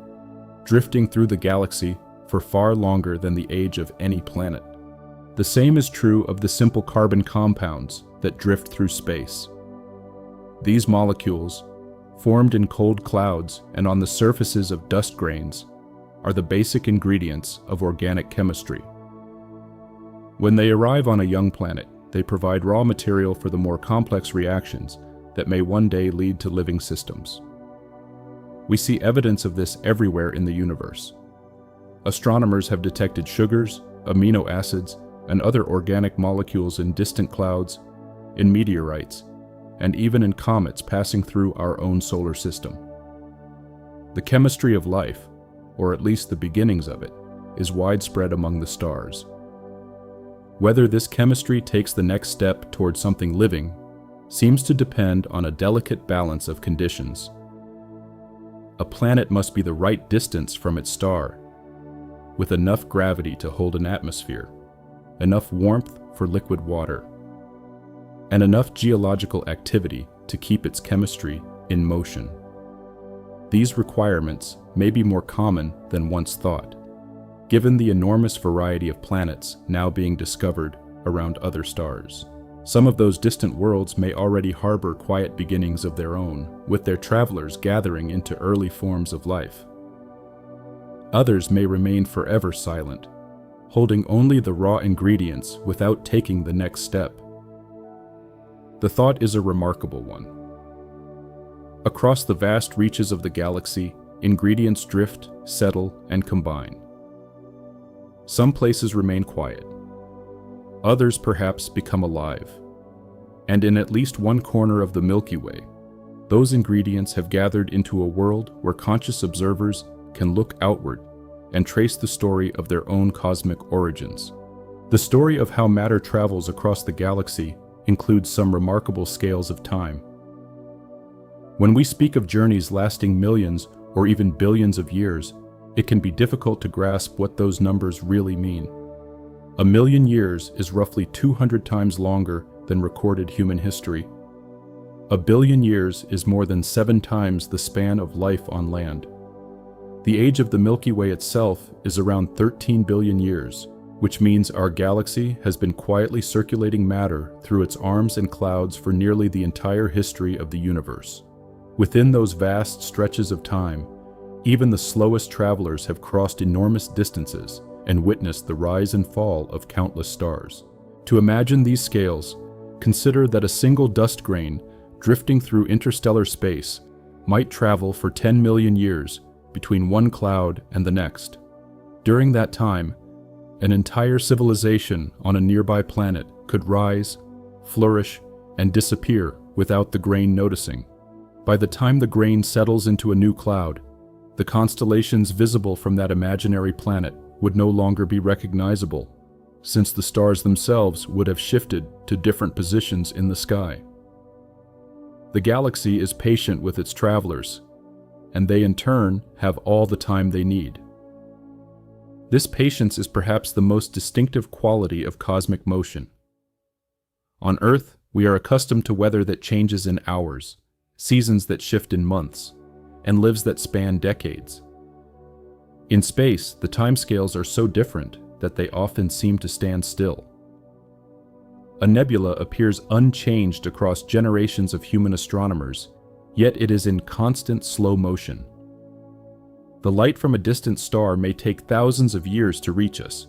drifting through the galaxy for far longer than the age of any planet. The same is true of the simple carbon compounds that drift through space. These molecules, formed in cold clouds and on the surfaces of dust grains, are the basic ingredients of organic chemistry. When they arrive on a young planet, they provide raw material for the more complex reactions that may one day lead to living systems. We see evidence of this everywhere in the universe. Astronomers have detected sugars, amino acids, and other organic molecules in distant clouds, in meteorites, and even in comets passing through our own solar system. The chemistry of life, or at least the beginnings of it, is widespread among the stars. Whether this chemistry takes the next step towards something living seems to depend on a delicate balance of conditions. A planet must be the right distance from its star, with enough gravity to hold an atmosphere, enough warmth for liquid water, and enough geological activity to keep its chemistry in motion. These requirements may be more common than once thought, given the enormous variety of planets now being discovered around other stars. Some of those distant worlds may already harbor quiet beginnings of their own, with their travelers gathering into early forms of life. Others may remain forever silent, holding only the raw ingredients without taking the next step. The thought is a remarkable one. Across the vast reaches of the galaxy, ingredients drift, settle, and combine. Some places remain quiet. Others perhaps become alive. And in at least one corner of the Milky Way, those ingredients have gathered into a world where conscious observers can look outward and trace the story of their own cosmic origins. The story of how matter travels across the galaxy includes some remarkable scales of time. When we speak of journeys lasting millions or even billions of years, it can be difficult to grasp what those numbers really mean. A million years is roughly 200 times longer than recorded human history. A billion years is more than 7 times the span of life on land. The age of the Milky Way itself is around 13 billion years, which means our galaxy has been quietly circulating matter through its arms and clouds for nearly the entire history of the universe. Within those vast stretches of time, even the slowest travelers have crossed enormous distances and witnessed the rise and fall of countless stars. To imagine these scales, consider that a single dust grain drifting through interstellar space might travel for 10 million years between one cloud and the next. During that time, an entire civilization on a nearby planet could rise, flourish, and disappear without the grain noticing. By the time the grain settles into a new cloud, the constellations visible from that imaginary planet would no longer be recognizable, since the stars themselves would have shifted to different positions in the sky. The galaxy is patient with its travelers, and they in turn have all the time they need. This patience is perhaps the most distinctive quality of cosmic motion. On Earth, we are accustomed to weather that changes in hours, seasons that shift in months, and lives that span decades. In space, the timescales are so different that they often seem to stand still. A nebula appears unchanged across generations of human astronomers, yet it is in constant slow motion. The light from a distant star may take thousands of years to reach us,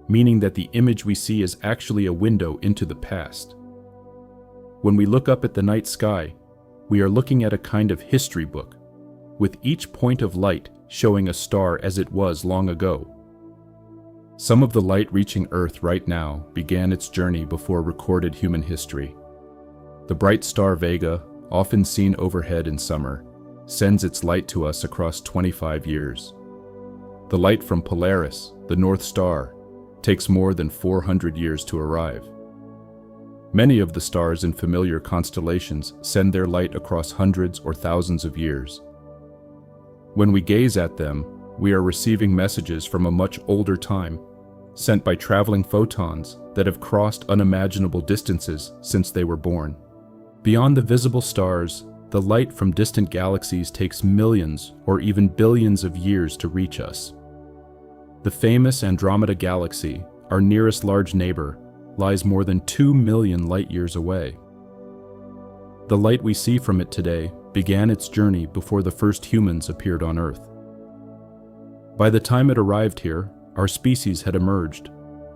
meaning that the image we see is actually a window into the past. When we look up at the night sky, we are looking at a kind of history book, with each point of light showing a star as it was long ago. Some of the light reaching Earth right now began its journey before recorded human history. The bright star Vega, often seen overhead in summer, sends its light to us across 25 years. The light from Polaris, the North Star, takes more than 400 years to arrive. Many of the stars in familiar constellations send their light across hundreds or thousands of years. When we gaze at them, we are receiving messages from a much older time, sent by traveling photons that have crossed unimaginable distances since they were born. Beyond the visible stars, the light from distant galaxies takes millions or even billions of years to reach us. The famous Andromeda Galaxy, our nearest large neighbor, lies more than 2 million light-years away. The light we see from it today began its journey before the first humans appeared on Earth. By the time it arrived here, our species had emerged,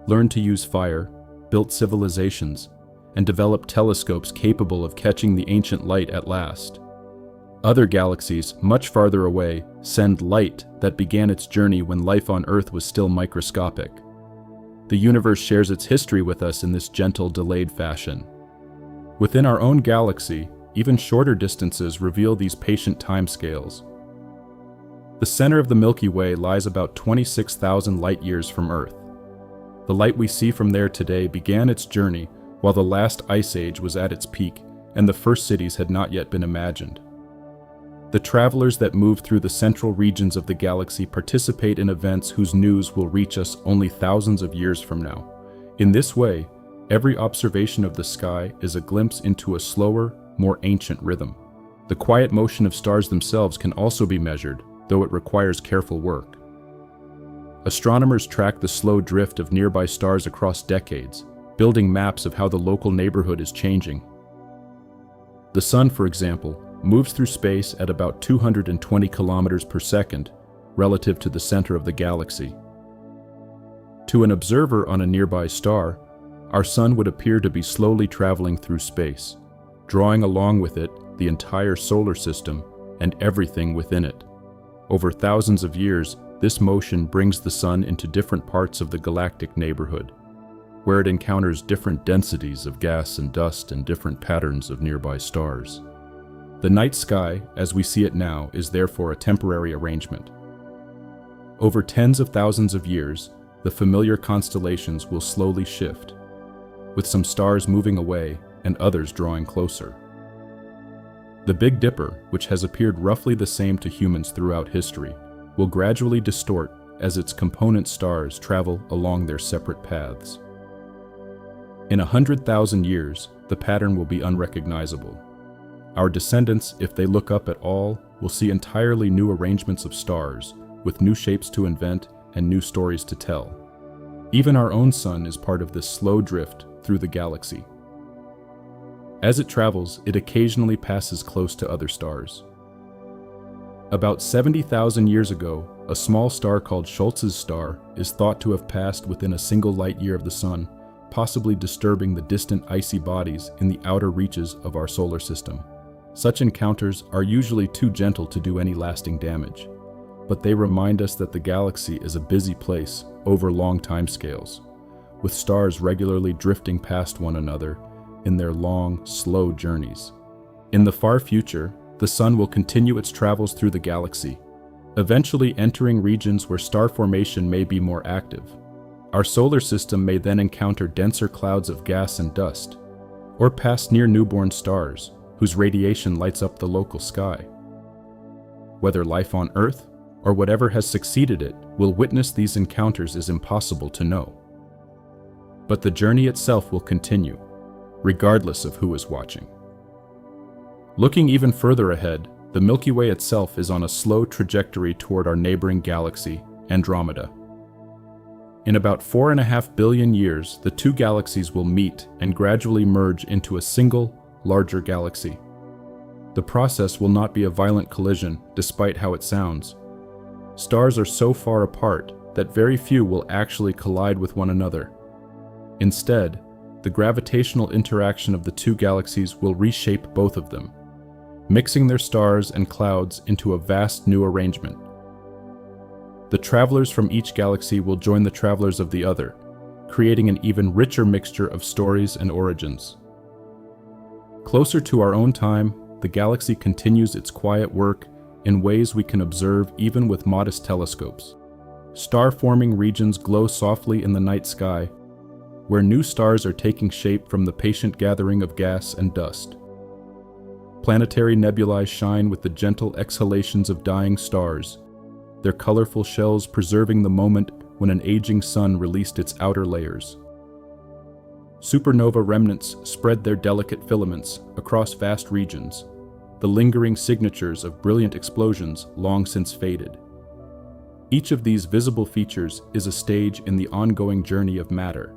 learned to use fire, built civilizations, and developed telescopes capable of catching the ancient light at last. Other galaxies, much farther away, send light that began its journey when life on Earth was still microscopic. The universe shares its history with us in this gentle, delayed fashion. Within our own galaxy, even shorter distances reveal these patient timescales. The center of the Milky Way lies about 26,000 light-years from Earth. The light we see from there today began its journey while the last ice age was at its peak and the first cities had not yet been imagined. The travelers that move through the central regions of the galaxy participate in events whose news will reach us only thousands of years from now. In this way, every observation of the sky is a glimpse into a slower, more ancient rhythm. The quiet motion of stars themselves can also be measured, though it requires careful work. Astronomers track the slow drift of nearby stars across decades, building maps of how the local neighborhood is changing. The Sun, for example, moves through space at about 220 kilometers per second relative to the center of the galaxy. To an observer on a nearby star, our sun would appear to be slowly traveling through space, drawing along with it the entire solar system and everything within it. Over thousands of years, this motion brings the sun into different parts of the galactic neighborhood, where it encounters different densities of gas and dust and different patterns of nearby stars. The night sky, as we see it now, is therefore a temporary arrangement. Over tens of thousands of years, the familiar constellations will slowly shift, with some stars moving away and others drawing closer. The Big Dipper, which has appeared roughly the same to humans throughout history, will gradually distort as its component stars travel along their separate paths. In 100,000 years, the pattern will be unrecognizable. Our descendants, if they look up at all, will see entirely new arrangements of stars, with new shapes to invent and new stories to tell. Even our own sun is part of this slow drift through the galaxy. As it travels, it occasionally passes close to other stars. About 70,000 years ago, a small star called Schultz's star is thought to have passed within a single light year of the sun, possibly disturbing the distant icy bodies in the outer reaches of our solar system. Such encounters are usually too gentle to do any lasting damage, but they remind us that the galaxy is a busy place over long timescales, with stars regularly drifting past one another in their long, slow journeys. In the far future, the sun will continue its travels through the galaxy, eventually entering regions where star formation may be more active. Our solar system may then encounter denser clouds of gas and dust, or pass near newborn stars whose radiation lights up the local sky. Whether life on Earth or whatever has succeeded it will witness these encounters is impossible to know. But the journey itself will continue, regardless of who is watching. Looking even further ahead, the Milky Way itself is on a slow trajectory toward our neighboring galaxy, Andromeda. In about 4.5 billion years, the two galaxies will meet and gradually merge into a single, larger galaxy. The process will not be a violent collision, despite how it sounds. Stars are so far apart that very few will actually collide with one another. Instead, the gravitational interaction of the two galaxies will reshape both of them, mixing their stars and clouds into a vast new arrangement. The travelers from each galaxy will join the travelers of the other, creating an even richer mixture of stories and origins. Closer to our own time, the galaxy continues its quiet work in ways we can observe even with modest telescopes. Star-forming regions glow softly in the night sky, where new stars are taking shape from the patient gathering of gas and dust. Planetary nebulae shine with the gentle exhalations of dying stars, their colorful shells preserving the moment when an aging sun released its outer layers. Supernova remnants spread their delicate filaments across vast regions, the lingering signatures of brilliant explosions long since faded. Each of these visible features is a stage in the ongoing journey of matter,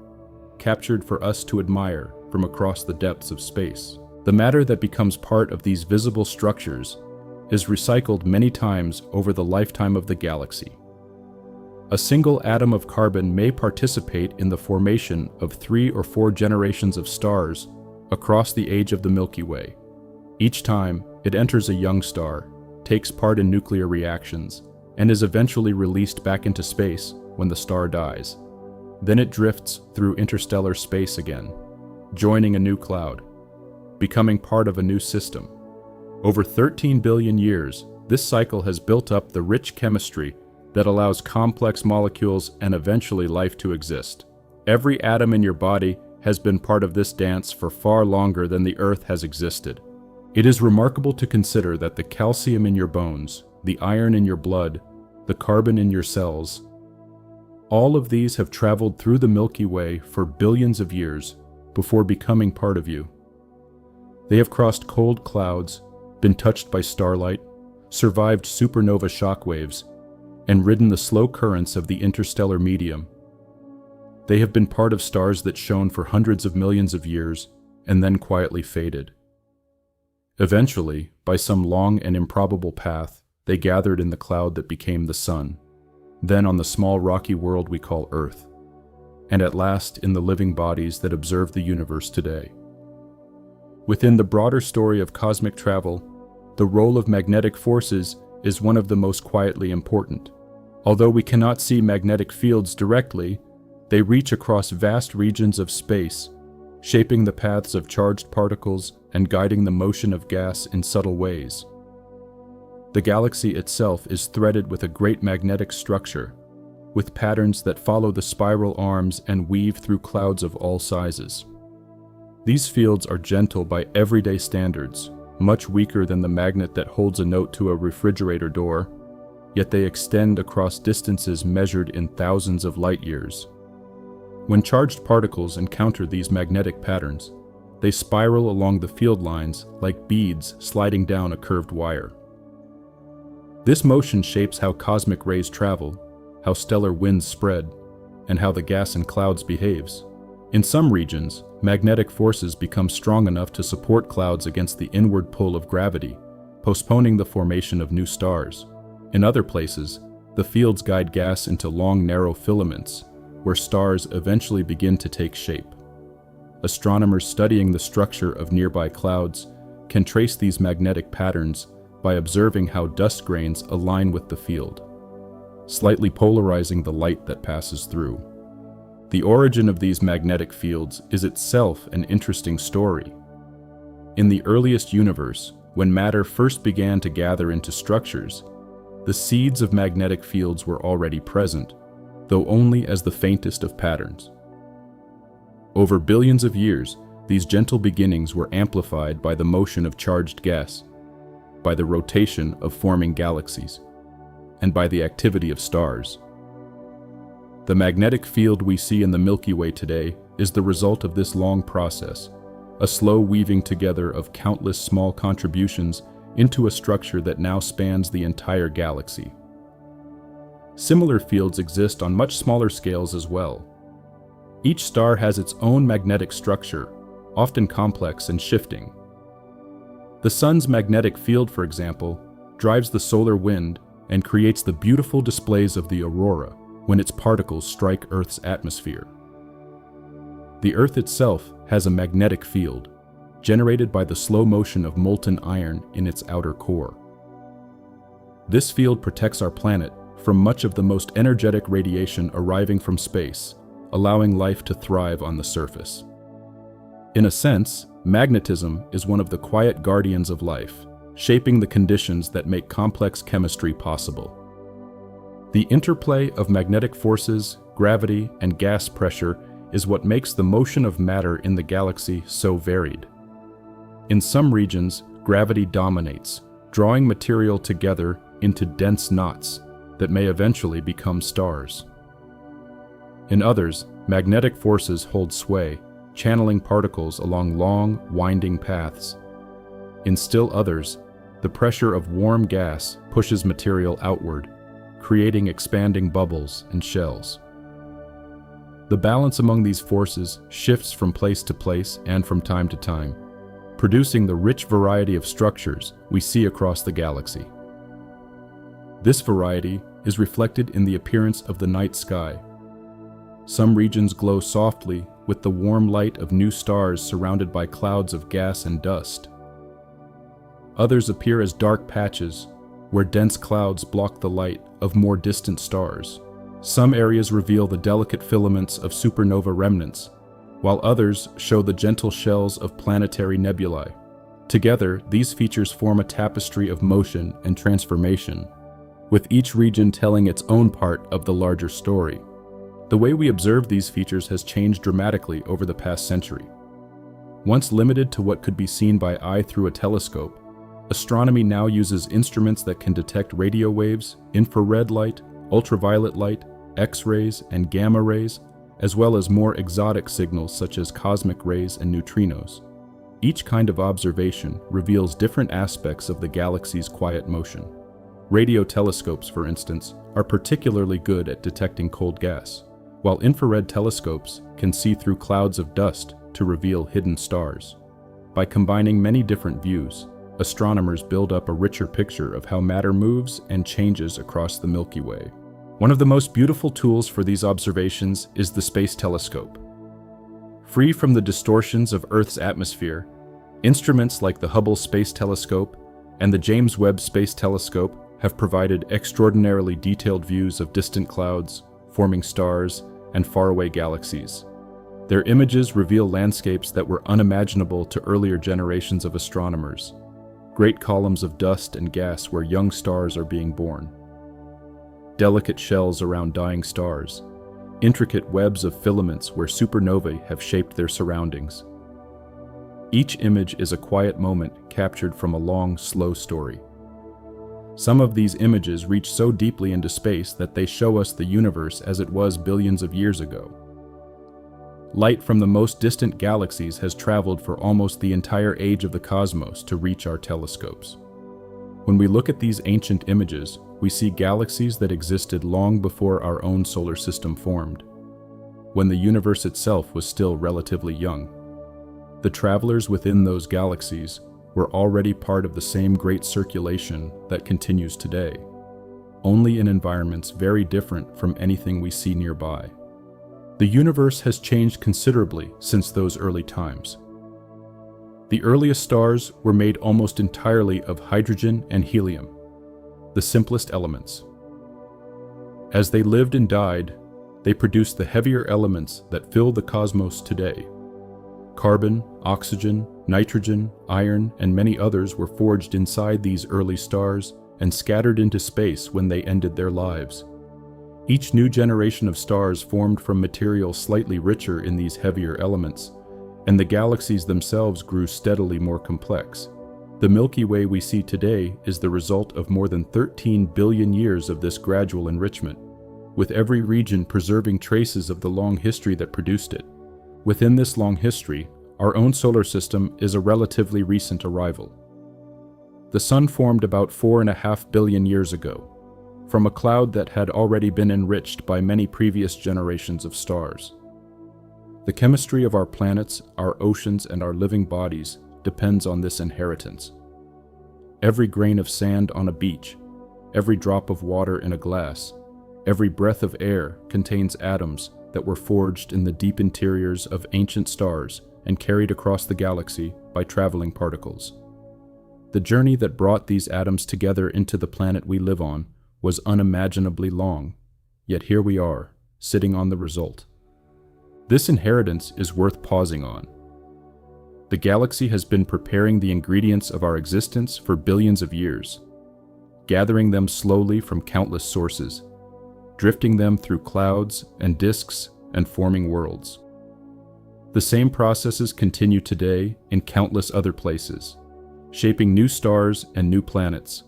captured for us to admire from across the depths of space. The matter that becomes part of these visible structures is recycled many times over the lifetime of the galaxy. A single atom of carbon may participate in the formation of 3 or 4 generations of stars across the age of the Milky Way. Each time, it enters a young star, takes part in nuclear reactions, and is eventually released back into space when the star dies. Then it drifts through interstellar space again, joining a new cloud, becoming part of a new system. Over 13 billion years, this cycle has built up the rich chemistry that allows complex molecules and eventually life to exist. Every atom in your body has been part of this dance for far longer than the Earth has existed. It is remarkable to consider that the calcium in your bones, the iron in your blood, the carbon in your cells, all of these have traveled through the Milky Way for billions of years before becoming part of you. They have crossed cold clouds, been touched by starlight, survived supernova shockwaves, and ridden the slow currents of the interstellar medium. They have been part of stars that shone for hundreds of millions of years and then quietly faded. Eventually, by some long and improbable path, they gathered in the cloud that became the sun, then on the small rocky world we call Earth. and at last in the living bodies that observe the universe today. Within the broader story of cosmic travel, the role of magnetic forces is one of the most quietly important. Although we cannot see magnetic fields directly, they reach across vast regions of space, shaping the paths of charged particles and guiding the motion of gas in subtle ways. The galaxy itself is threaded with a great magnetic structure, with patterns that follow the spiral arms and weave through clouds of all sizes. These fields are gentle by everyday standards, much weaker than the magnet that holds a note to a refrigerator door, yet they extend across distances measured in thousands of light years. When charged particles encounter these magnetic patterns, they spiral along the field lines like beads sliding down a curved wire. This motion shapes how cosmic rays travel, how stellar winds spread, and how the gas in clouds behaves. In some regions, magnetic forces become strong enough to support clouds against the inward pull of gravity, postponing the formation of new stars. In other places, the fields guide gas into long, narrow filaments, where stars eventually begin to take shape. Astronomers studying the structure of nearby clouds can trace these magnetic patterns by observing how dust grains align with the field, slightly polarizing the light that passes through. The origin of these magnetic fields is itself an interesting story. In the earliest universe, when matter first began to gather into structures, the seeds of magnetic fields were already present, though only as the faintest of patterns. Over billions of years, these gentle beginnings were amplified by the motion of charged gas, by the rotation of forming galaxies, and by the activity of stars. The magnetic field we see in the Milky Way today is the result of this long process, a slow weaving together of countless small contributions into a structure that now spans the entire galaxy. Similar fields exist on much smaller scales as well. Each star has its own magnetic structure, often complex and shifting. The Sun's magnetic field, for example, drives the solar wind and creates the beautiful displays of the aurora when its particles strike Earth's atmosphere. The Earth itself has a magnetic field, generated by the slow motion of molten iron in its outer core. This field protects our planet from much of the most energetic radiation arriving from space, allowing life to thrive on the surface. In a sense, magnetism is one of the quiet guardians of life, shaping the conditions that make complex chemistry possible. The interplay of magnetic forces, gravity, and gas pressure is what makes the motion of matter in the galaxy so varied. In some regions, gravity dominates, drawing material together into dense knots that may eventually become stars. In others, magnetic forces hold sway, channeling particles along long, winding paths. In still others, the pressure of warm gas pushes material outward, creating expanding bubbles and shells. The balance among these forces shifts from place to place and from time to time, producing the rich variety of structures we see across the galaxy. This variety is reflected in the appearance of the night sky. Some regions glow softly with the warm light of new stars surrounded by clouds of gas and dust. Others appear as dark patches where dense clouds block the light of more distant stars. Some areas reveal the delicate filaments of supernova remnants, while others show the gentle shells of planetary nebulae. Together, these features form a tapestry of motion and transformation, with each region telling its own part of the larger story. The way we observe these features has changed dramatically over the past century. Once limited to what could be seen by eye through a telescope, astronomy now uses instruments that can detect radio waves, infrared light, ultraviolet light, X-rays, and gamma rays, as well as more exotic signals such as cosmic rays and neutrinos. Each kind of observation reveals different aspects of the galaxy's quiet motion. Radio telescopes, for instance, are particularly good at detecting cold gas, while infrared telescopes can see through clouds of dust to reveal hidden stars. By combining many different views, astronomers build up a richer picture of how matter moves and changes across the Milky Way. One of the most beautiful tools for these observations is the Space Telescope. Free from the distortions of Earth's atmosphere, instruments like the Hubble Space Telescope and the James Webb Space Telescope have provided extraordinarily detailed views of distant clouds, forming stars, and faraway galaxies. Their images reveal landscapes that were unimaginable to earlier generations of astronomers, great columns of dust and gas where young stars are being born, delicate shells around dying stars, intricate webs of filaments where supernovae have shaped their surroundings. Each image is a quiet moment captured from a long, slow story. Some of these images reach so deeply into space that they show us the universe as it was billions of years ago. Light from the most distant galaxies has traveled for almost the entire age of the cosmos to reach our telescopes. When we look at these ancient images, we see galaxies that existed long before our own solar system formed, when the universe itself was still relatively young. The travelers within those galaxies were already part of the same great circulation that continues today, only in environments very different from anything we see nearby. The universe has changed considerably since those early times. The earliest stars were made almost entirely of hydrogen and helium, the simplest elements. As they lived and died, they produced the heavier elements that fill the cosmos today. Carbon, oxygen, nitrogen, iron, and many others were forged inside these early stars and scattered into space when they ended their lives. Each new generation of stars formed from material slightly richer in these heavier elements, and the galaxies themselves grew steadily more complex. The Milky Way we see today is the result of more than 13 billion years of this gradual enrichment, with every region preserving traces of the long history that produced it. Within this long history, our own solar system is a relatively recent arrival. The Sun formed about 4.5 billion years ago, from a cloud that had already been enriched by many previous generations of stars. The chemistry of our planets, our oceans, and our living bodies depends on this inheritance. Every grain of sand on a beach, every drop of water in a glass, every breath of air contains atoms that were forged in the deep interiors of ancient stars and carried across the galaxy by traveling particles. The journey that brought these atoms together into the planet we live on was unimaginably long, yet here we are, sitting on the result. This inheritance is worth pausing on. The galaxy has been preparing the ingredients of our existence for billions of years, gathering them slowly from countless sources, drifting them through clouds and disks and forming worlds. The same processes continue today in countless other places, shaping new stars and new planets,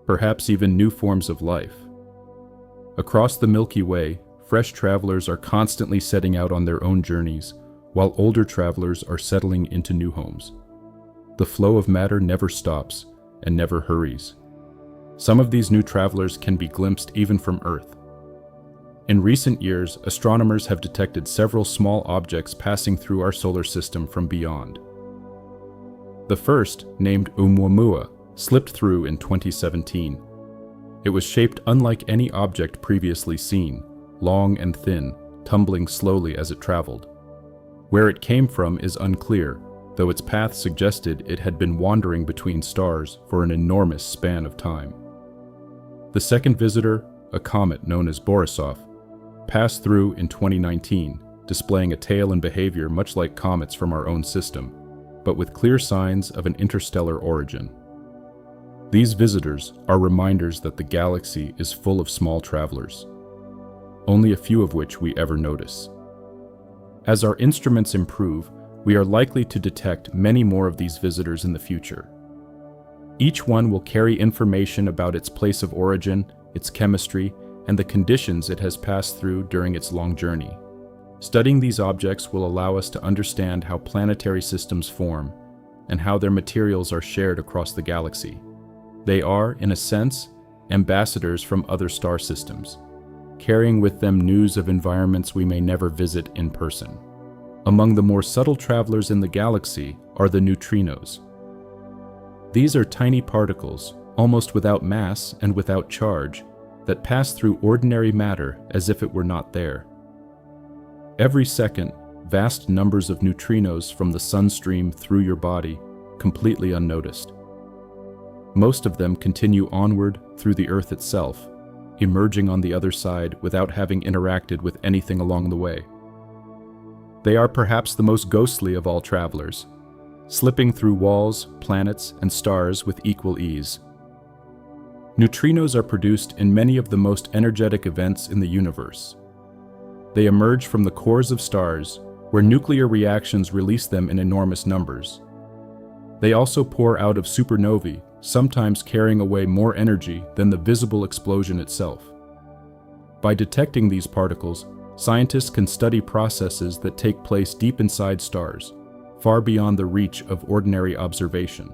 perhaps even new forms of life. Across the Milky Way, fresh travelers are constantly setting out on their own journeys, while older travelers are settling into new homes. The flow of matter never stops and never hurries. Some of these new travelers can be glimpsed even from Earth. In recent years, astronomers have detected several small objects passing through our solar system from beyond. The first, named Oumuamua, slipped through in 2017. It was shaped unlike any object previously seen, long and thin, tumbling slowly as it traveled. Where it came from is unclear, though its path suggested it had been wandering between stars for an enormous span of time. The second visitor, a comet known as Borisov, passed through in 2019, displaying a tail and behavior much like comets from our own system, but with clear signs of an interstellar origin. These visitors are reminders that the galaxy is full of small travelers, only a few of which we ever notice. As our instruments improve, we are likely to detect many more of these visitors in the future. Each one will carry information about its place of origin, its chemistry, and the conditions it has passed through during its long journey. Studying these objects will allow us to understand how planetary systems form and how their materials are shared across the galaxy. They are, in a sense, ambassadors from other star systems, carrying with them news of environments we may never visit in person. Among the more subtle travelers in the galaxy are the neutrinos. These are tiny particles, almost without mass and without charge, that pass through ordinary matter as if it were not there. Every second, vast numbers of neutrinos from the sun stream through your body, completely unnoticed. Most of them continue onward through the Earth itself, emerging on the other side without having interacted with anything along the way. They are perhaps the most ghostly of all travelers, slipping through walls, planets, and stars with equal ease. Neutrinos are produced in many of the most energetic events in the universe. They emerge from the cores of stars, where nuclear reactions release them in enormous numbers. They also pour out of supernovae, sometimes carrying away more energy than the visible explosion itself. By detecting these particles, scientists can study processes that take place deep inside stars, far beyond the reach of ordinary observation.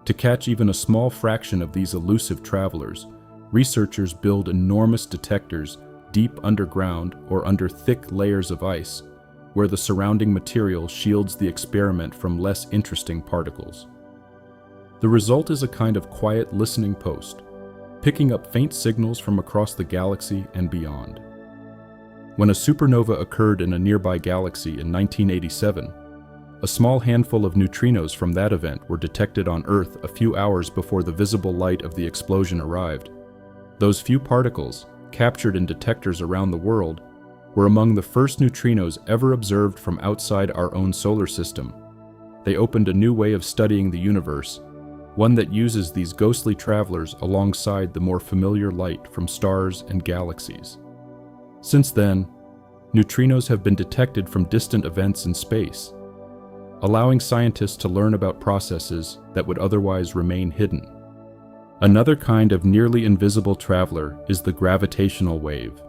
To catch even a small fraction of these elusive travelers, researchers build enormous detectors deep underground or under thick layers of ice, where the surrounding material shields the experiment from less interesting particles. The result is a kind of quiet listening post, picking up faint signals from across the galaxy and beyond. When a supernova occurred in a nearby galaxy in 1987, a small handful of neutrinos from that event were detected on Earth a few hours before the visible light of the explosion arrived. Those few particles, captured in detectors around the world, were among the first neutrinos ever observed from outside our own solar system. They opened a new way of studying the universe, one that uses these ghostly travelers alongside the more familiar light from stars and galaxies. Since then, neutrinos have been detected from distant events in space, allowing scientists to learn about processes that would otherwise remain hidden. Another kind of nearly invisible traveler is the gravitational wave.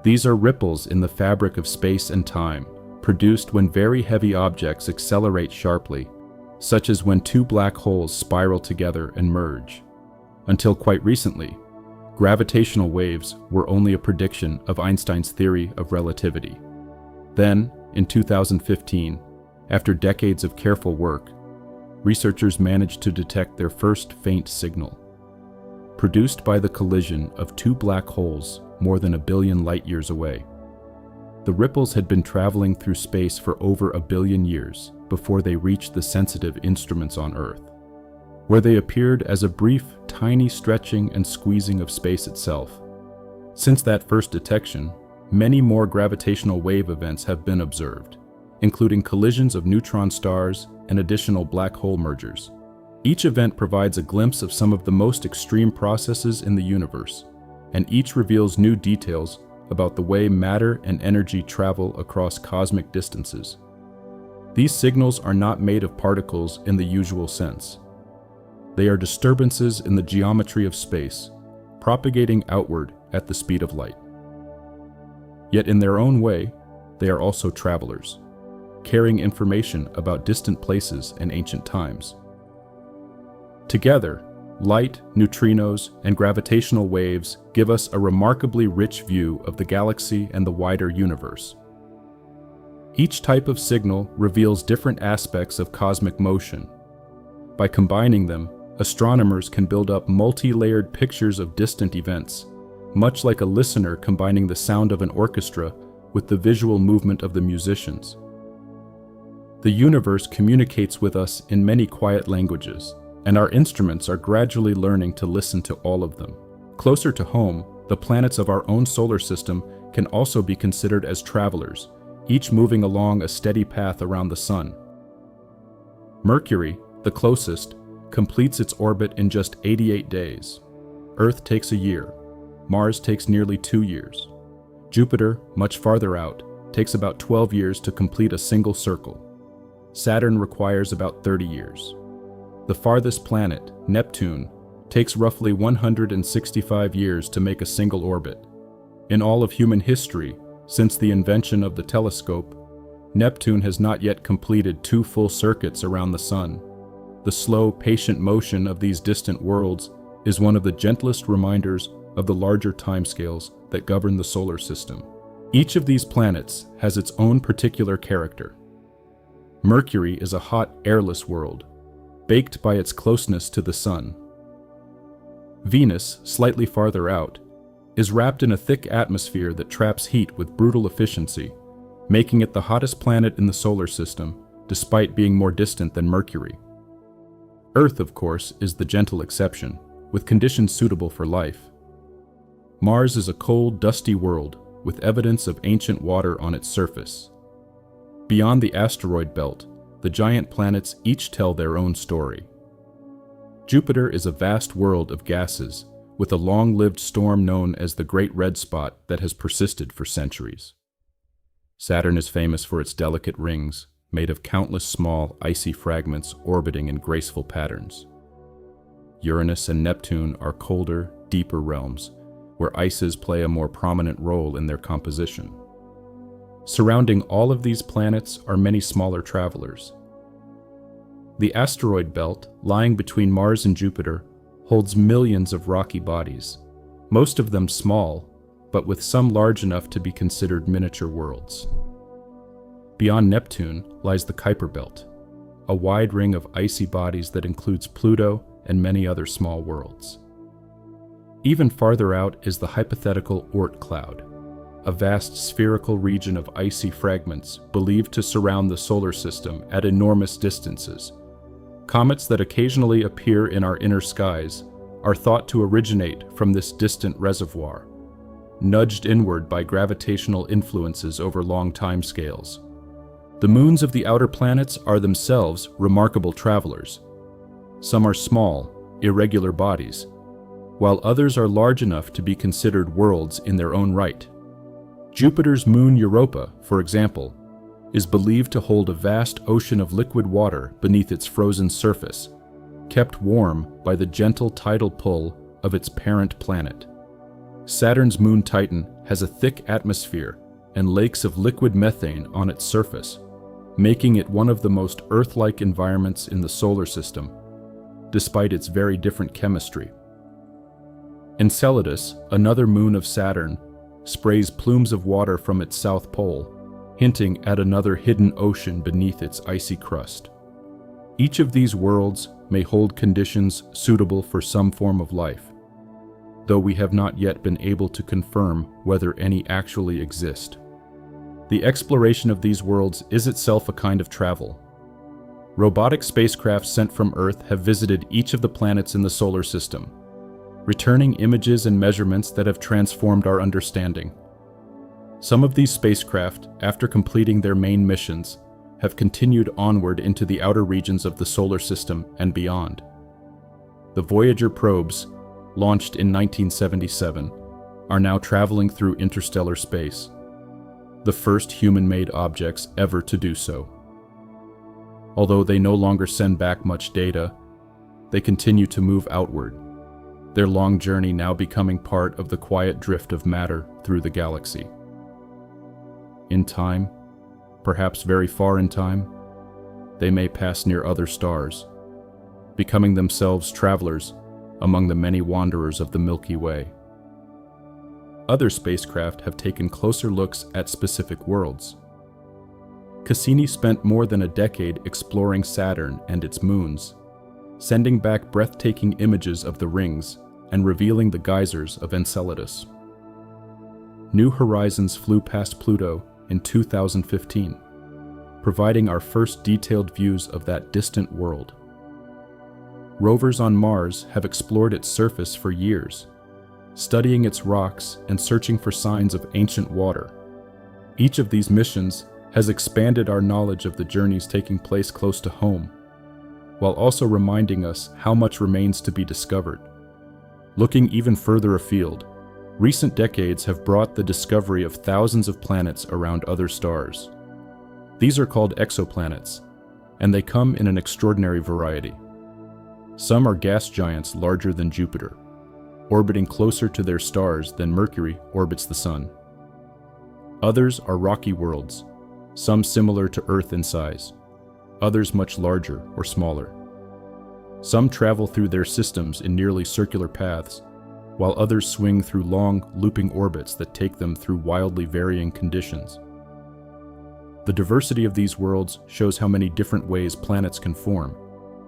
These are ripples in the fabric of space and time, produced when very heavy objects accelerate sharply, such as when two black holes spiral together and merge. Until quite recently, gravitational waves were only a prediction of Einstein's theory of relativity. Then, in 2015, after decades of careful work, researchers managed to detect their first faint signal. Produced by the collision of two black holes more than 1 billion light-years away. The ripples had been traveling through space for over 1 billion years before they reached the sensitive instruments on Earth, where they appeared as a brief, tiny stretching and squeezing of space itself. Since that first detection, many more gravitational wave events have been observed, including collisions of neutron stars and additional black hole mergers. Each event provides a glimpse of some of the most extreme processes in the universe, and each reveals new details about the way matter and energy travel across cosmic distances. These signals are not made of particles in the usual sense. They are disturbances in the geometry of space, propagating outward at the speed of light. Yet in their own way, they are also travelers, carrying information about distant places and ancient times. Together, light, neutrinos, and gravitational waves give us a remarkably rich view of the galaxy and the wider universe. Each type of signal reveals different aspects of cosmic motion. By combining them, astronomers can build up multi-layered pictures of distant events, much like a listener combining the sound of an orchestra with the visual movement of the musicians. The universe communicates with us in many quiet languages, and our instruments are gradually learning to listen to all of them. Closer to home, the planets of our own solar system can also be considered as travelers, each moving along a steady path around the Sun. Mercury, the closest, completes its orbit in just 88 days. Earth takes a year. Mars takes nearly 2 years. Jupiter, much farther out, takes about 12 years to complete a single circle. Saturn requires about 30 years. The farthest planet, Neptune, takes roughly 165 years to make a single orbit. In all of human history, since the invention of the telescope, Neptune has not yet completed 2 full circuits around the Sun. The slow, patient motion of these distant worlds is one of the gentlest reminders of the larger timescales that govern the solar system. Each of these planets has its own particular character. Mercury is a hot, airless world, baked by its closeness to the Sun. Venus, slightly farther out, is wrapped in a thick atmosphere that traps heat with brutal efficiency, making it the hottest planet in the solar system, despite being more distant than Mercury. Earth, of course, is the gentle exception, with conditions suitable for life. Mars is a cold, dusty world, with evidence of ancient water on its surface. Beyond the asteroid belt, the giant planets each tell their own story. Jupiter is a vast world of gases, with a long-lived storm known as the Great Red Spot that has persisted for centuries. Saturn is famous for its delicate rings, made of countless small, icy fragments orbiting in graceful patterns. Uranus and Neptune are colder, deeper realms, where ices play a more prominent role in their composition. Surrounding all of these planets are many smaller travelers. The asteroid belt, lying between Mars and Jupiter, holds millions of rocky bodies, most of them small, but with some large enough to be considered miniature worlds. Beyond Neptune lies the Kuiper belt, a wide ring of icy bodies that includes Pluto and many other small worlds. Even farther out is the hypothetical Oort cloud, a vast spherical region of icy fragments believed to surround the solar system at enormous distances. Comets that occasionally appear in our inner skies are thought to originate from this distant reservoir, nudged inward by gravitational influences over long timescales. The moons of the outer planets are themselves remarkable travelers. Some are small, irregular bodies, while others are large enough to be considered worlds in their own right. Jupiter's moon Europa, for example, is believed to hold a vast ocean of liquid water beneath its frozen surface, kept warm by the gentle tidal pull of its parent planet. Saturn's moon Titan has a thick atmosphere and lakes of liquid methane on its surface, making it one of the most Earth-like environments in the solar system, despite its very different chemistry. Enceladus, another moon of Saturn, sprays plumes of water from its south pole, hinting at another hidden ocean beneath its icy crust. Each of these worlds may hold conditions suitable for some form of life, though we have not yet been able to confirm whether any actually exist. The exploration of these worlds is itself a kind of travel. Robotic spacecraft sent from Earth have visited each of the planets in the solar system, returning images and measurements that have transformed our understanding. Some of these spacecraft, after completing their main missions, have continued onward into the outer regions of the solar system and beyond. The Voyager probes, launched in 1977, are now traveling through interstellar space, the first human-made objects ever to do so. Although they no longer send back much data, they continue to move outward, their long journey now becoming part of the quiet drift of matter through the galaxy. In time, perhaps very far in time, they may pass near other stars, becoming themselves travelers among the many wanderers of the Milky Way. Other spacecraft have taken closer looks at specific worlds. Cassini spent more than a decade exploring Saturn and its moons, sending back breathtaking images of the rings and revealing the geysers of Enceladus. New Horizons flew past Pluto in 2015, providing our first detailed views of that distant world. Rovers on Mars have explored its surface for years, studying its rocks and searching for signs of ancient water. Each of these missions has expanded our knowledge of the journeys taking place close to home, while also reminding us how much remains to be discovered. Looking even further afield, recent decades have brought the discovery of thousands of planets around other stars. These are called exoplanets, and they come in an extraordinary variety. Some are gas giants larger than Jupiter, orbiting closer to their stars than Mercury orbits the Sun. Others are rocky worlds, some similar to Earth in size, others much larger or smaller. Some travel through their systems in nearly circular paths, while others swing through long, looping orbits that take them through wildly varying conditions. The diversity of these worlds shows how many different ways planets can form,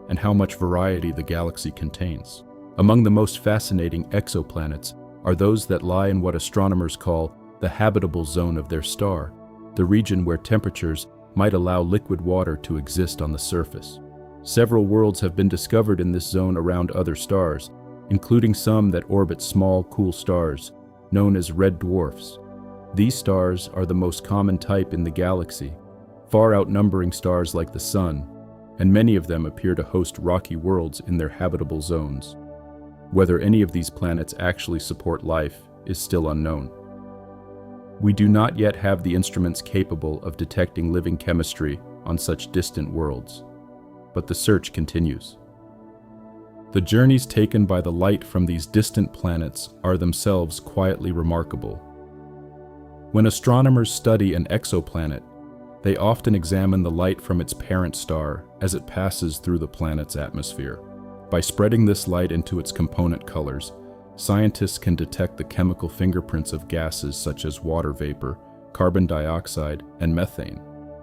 and how much variety the galaxy contains. Among the most fascinating exoplanets are those that lie in what astronomers call the habitable zone of their star, the region where temperatures might allow liquid water to exist on the surface. Several worlds have been discovered in this zone around other stars, including some that orbit small, cool stars, known as red dwarfs. These stars are the most common type in the galaxy, far outnumbering stars like the Sun, and many of them appear to host rocky worlds in their habitable zones. Whether any of these planets actually support life is still unknown. We do not yet have the instruments capable of detecting living chemistry on such distant worlds, but the search continues. The journeys taken by the light from these distant planets are themselves quietly remarkable. When astronomers study an exoplanet, they often examine the light from its parent star as it passes through the planet's atmosphere. By spreading this light into its component colors, scientists can detect the chemical fingerprints of gases such as water vapor, carbon dioxide, and methane.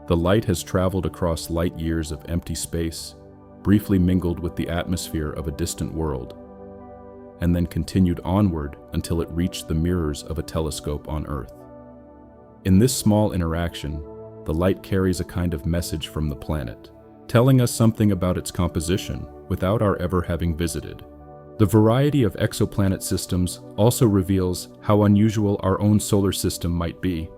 The light has traveled across light years of empty space, briefly mingled with the atmosphere of a distant world, and then continued onward until it reached the mirrors of a telescope on Earth. In this small interaction, the light carries a kind of message from the planet, telling us something about its composition without our ever having visited. The variety of exoplanet systems also reveals how unusual our own solar system might be.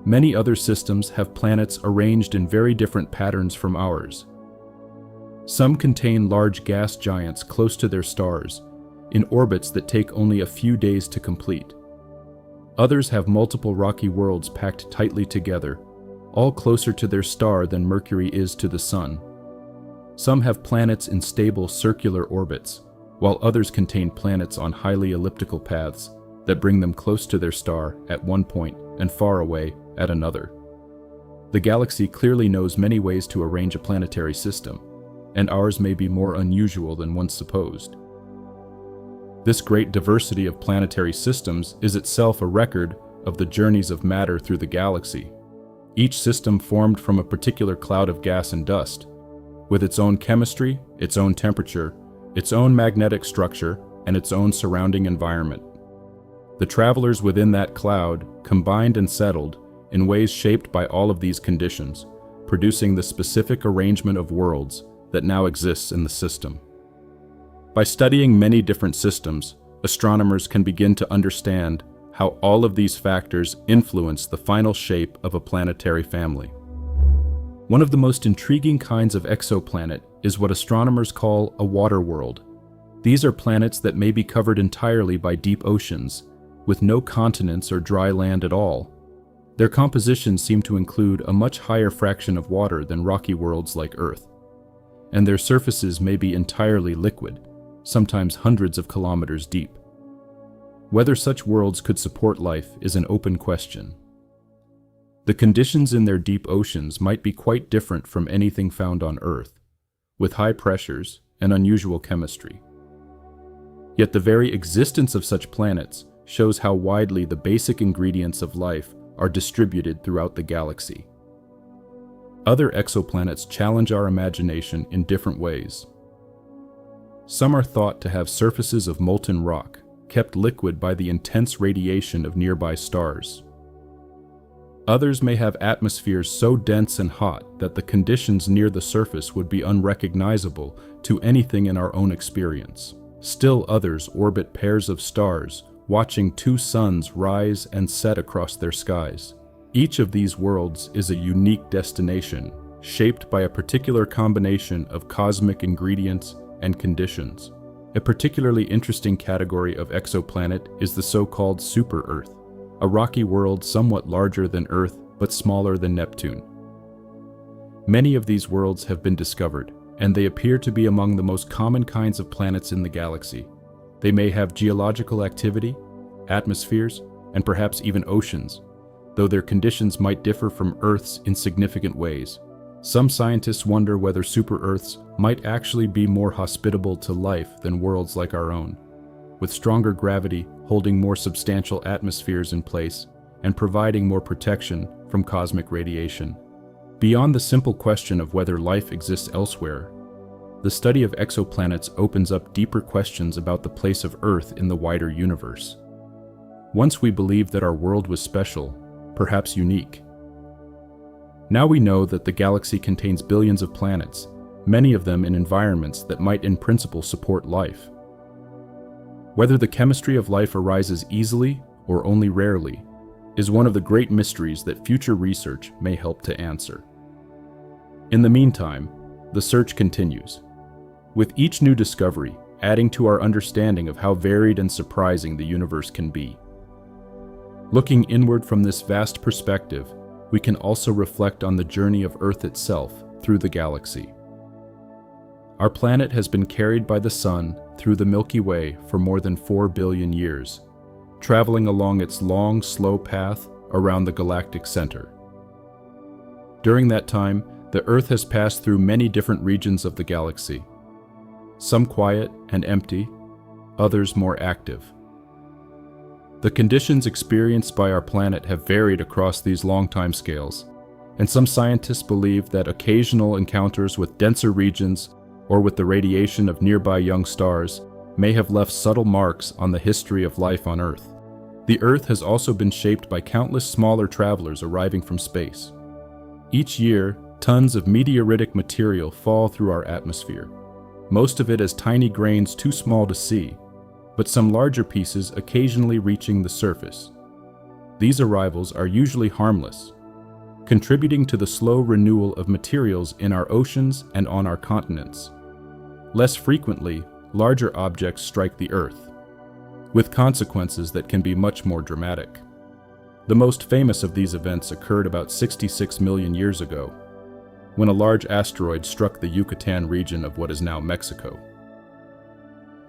Many other systems have planets arranged in very different patterns from ours. Some contain large gas giants close to their stars, in orbits that take only a few days to complete. Others have multiple rocky worlds packed tightly together, all closer to their star than Mercury is to the Sun. Some have planets in stable circular orbits, while others contain planets on highly elliptical paths that bring them close to their star at one point and far away at another. The galaxy clearly knows many ways to arrange a planetary system, and ours may be more unusual than once supposed. This great diversity of planetary systems is itself a record of the journeys of matter through the galaxy. Each system formed from a particular cloud of gas and dust, with its own chemistry, its own temperature, its own magnetic structure, and its own surrounding environment. The travelers within that cloud combined and settled in ways shaped by all of these conditions, producing the specific arrangement of worlds that now exists in the system. By studying many different systems, astronomers can begin to understand how all of these factors influence the final shape of a planetary family. One of the most intriguing kinds of exoplanet is what astronomers call a water world. These are planets that may be covered entirely by deep oceans, with no continents or dry land at all. Their compositions seem to include a much higher fraction of water than rocky worlds like Earth, and their surfaces may be entirely liquid, sometimes hundreds of kilometers deep. Whether such worlds could support life is an open question. The conditions in their deep oceans might be quite different from anything found on Earth, with high pressures and unusual chemistry. Yet the very existence of such planets shows how widely the basic ingredients of life are distributed throughout the galaxy. Other exoplanets challenge our imagination in different ways. Some are thought to have surfaces of molten rock, kept liquid by the intense radiation of nearby stars. Others may have atmospheres so dense and hot that the conditions near the surface would be unrecognizable to anything in our own experience. Still others orbit pairs of stars, watching two suns rise and set across their skies. Each of these worlds is a unique destination, shaped by a particular combination of cosmic ingredients and conditions. A particularly interesting category of exoplanet is the so-called super-Earth, a rocky world somewhat larger than Earth but smaller than Neptune. Many of these worlds have been discovered, and they appear to be among the most common kinds of planets in the galaxy. They may have geological activity, atmospheres, and perhaps even oceans, though their conditions might differ from Earth's in significant ways. Some scientists wonder whether super-Earths might actually be more hospitable to life than worlds like our own, with stronger gravity holding more substantial atmospheres in place and providing more protection from cosmic radiation. Beyond the simple question of whether life exists elsewhere, The study of exoplanets opens up deeper questions about the place of Earth in the wider universe. Once we believed that our world was special, perhaps unique. Now we know that the galaxy contains billions of planets, many of them in environments that might in principle support life. Whether the chemistry of life arises easily or only rarely is one of the great mysteries that future research may help to answer. In the meantime, the search continues, with each new discovery adding to our understanding of how varied and surprising the universe can be. Looking inward from this vast perspective, we can also reflect on the journey of Earth itself through the galaxy. Our planet has been carried by the Sun through the Milky Way for more than 4 billion years, traveling along its long, slow path around the galactic center. During that time, the Earth has passed through many different regions of the galaxy, some quiet and empty, others more active. The conditions experienced by our planet have varied across these long timescales, and some scientists believe that occasional encounters with denser regions or with the radiation of nearby young stars may have left subtle marks on the history of life on Earth. The Earth has also been shaped by countless smaller travelers arriving from space. Each year, tons of meteoritic material fall through our atmosphere, most of it as tiny grains too small to see, but some larger pieces occasionally reaching the surface. These arrivals are usually harmless, contributing to the slow renewal of materials in our oceans and on our continents. Less frequently, larger objects strike the Earth, with consequences that can be much more dramatic. The most famous of these events occurred about 66 million years ago, when a large asteroid struck the Yucatan region of what is now Mexico,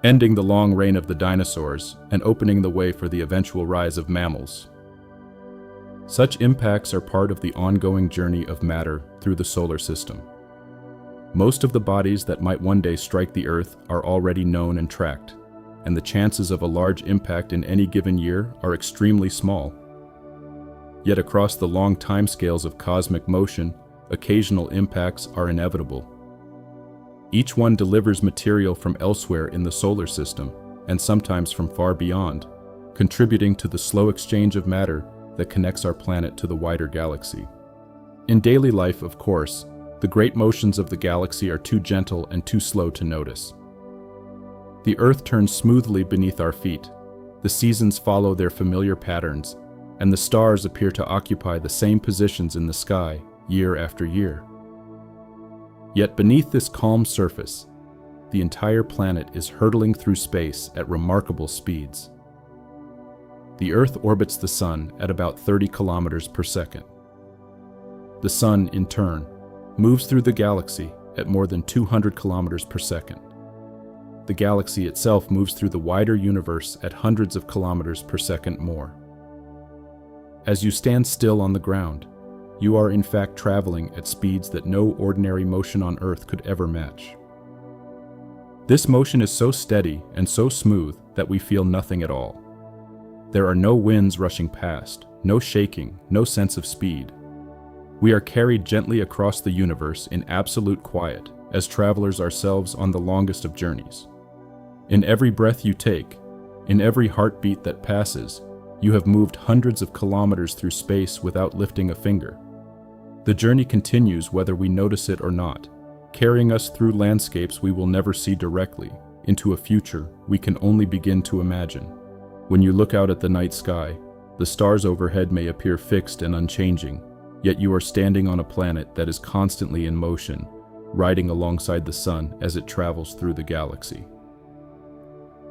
ending the long reign of the dinosaurs and opening the way for the eventual rise of mammals. Such impacts are part of the ongoing journey of matter through the solar system. Most of the bodies that might one day strike the Earth are already known and tracked, and the chances of a large impact in any given year are extremely small. Yet across the long timescales of cosmic motion, occasional impacts are inevitable. Each one delivers material from elsewhere in the solar system, and sometimes from far beyond, contributing to the slow exchange of matter that connects our planet to the wider galaxy. In daily life, of course, the great motions of the galaxy are too gentle and too slow to notice. The Earth turns smoothly beneath our feet, the seasons follow their familiar patterns, and the stars appear to occupy the same positions in the sky year after year. Yet beneath this calm surface, the entire planet is hurtling through space at remarkable speeds. The Earth orbits the Sun at about 30 kilometers per second. The Sun, in turn, moves through the galaxy at more than 200 kilometers per second. The galaxy itself moves through the wider universe at hundreds of kilometers per second more. As you stand still on the ground, you are in fact traveling at speeds that no ordinary motion on Earth could ever match. This motion is so steady and so smooth that we feel nothing at all. There are no winds rushing past, no shaking, no sense of speed. We are carried gently across the universe in absolute quiet, as travelers ourselves on the longest of journeys. In every breath you take, in every heartbeat that passes, you have moved hundreds of kilometers through space without lifting a finger. The journey continues whether we notice it or not, carrying us through landscapes we will never see directly, into a future we can only begin to imagine. When you look out at the night sky, the stars overhead may appear fixed and unchanging, yet you are standing on a planet that is constantly in motion, riding alongside the Sun as it travels through the galaxy.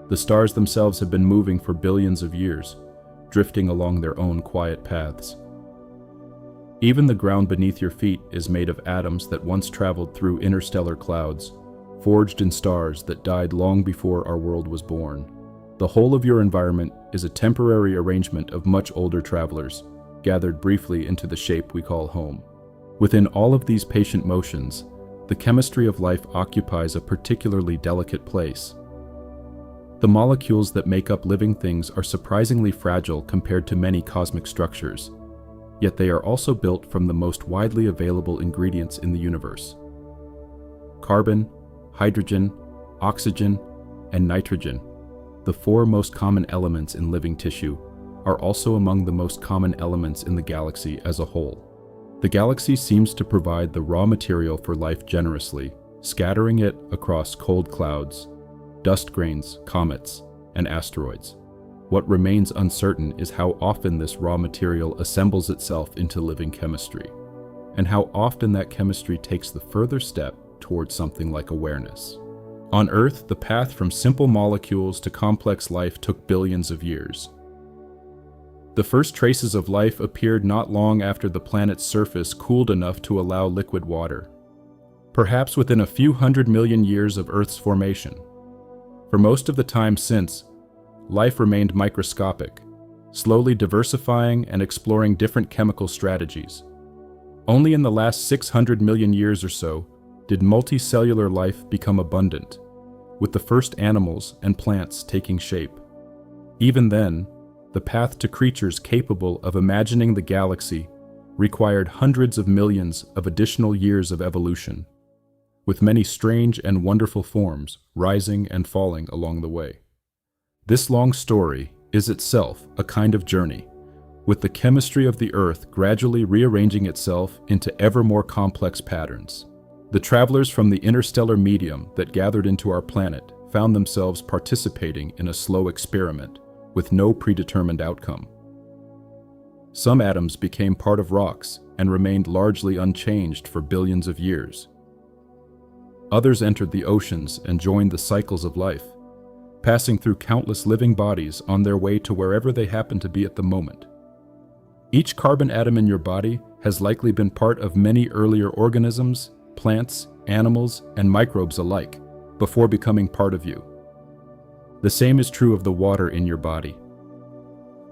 The stars themselves have been moving for billions of years, drifting along their own quiet paths. Even the ground beneath your feet is made of atoms that once traveled through interstellar clouds, forged in stars that died long before our world was born. The whole of your environment is a temporary arrangement of much older travelers, gathered briefly into the shape we call home. Within all of these patient motions, the chemistry of life occupies a particularly delicate place. The molecules that make up living things are surprisingly fragile compared to many cosmic structures, yet they are also built from the most widely available ingredients in the universe: carbon, hydrogen, oxygen, and nitrogen, the four most common elements in living tissue, are also among the most common elements in the galaxy as a whole. The galaxy seems to provide the raw material for life generously, scattering it across cold clouds, dust grains, comets, and asteroids. What remains uncertain is how often this raw material assembles itself into living chemistry, and how often that chemistry takes the further step towards something like awareness. On Earth, the path from simple molecules to complex life took billions of years. The first traces of life appeared not long after the planet's surface cooled enough to allow liquid water, perhaps within a few 100 million years of Earth's formation. For most of the time since, life remained microscopic, slowly diversifying and exploring different chemical strategies. Only in the last 600 million years or so did multicellular life become abundant, with the first animals and plants taking shape. Even then, the path to creatures capable of imagining the galaxy required hundreds of millions of additional years of evolution, with many strange and wonderful forms rising and falling along the way. This long story is itself a kind of journey, with the chemistry of the Earth gradually rearranging itself into ever more complex patterns. The travelers from the interstellar medium that gathered into our planet found themselves participating in a slow experiment with no predetermined outcome. Some atoms became part of rocks and remained largely unchanged for billions of years. Others entered the oceans and joined the cycles of life, passing through countless living bodies on their way to wherever they happen to be at the moment. Each carbon atom in your body has likely been part of many earlier organisms, plants, animals, and microbes alike, before becoming part of you. The same is true of the water in your body.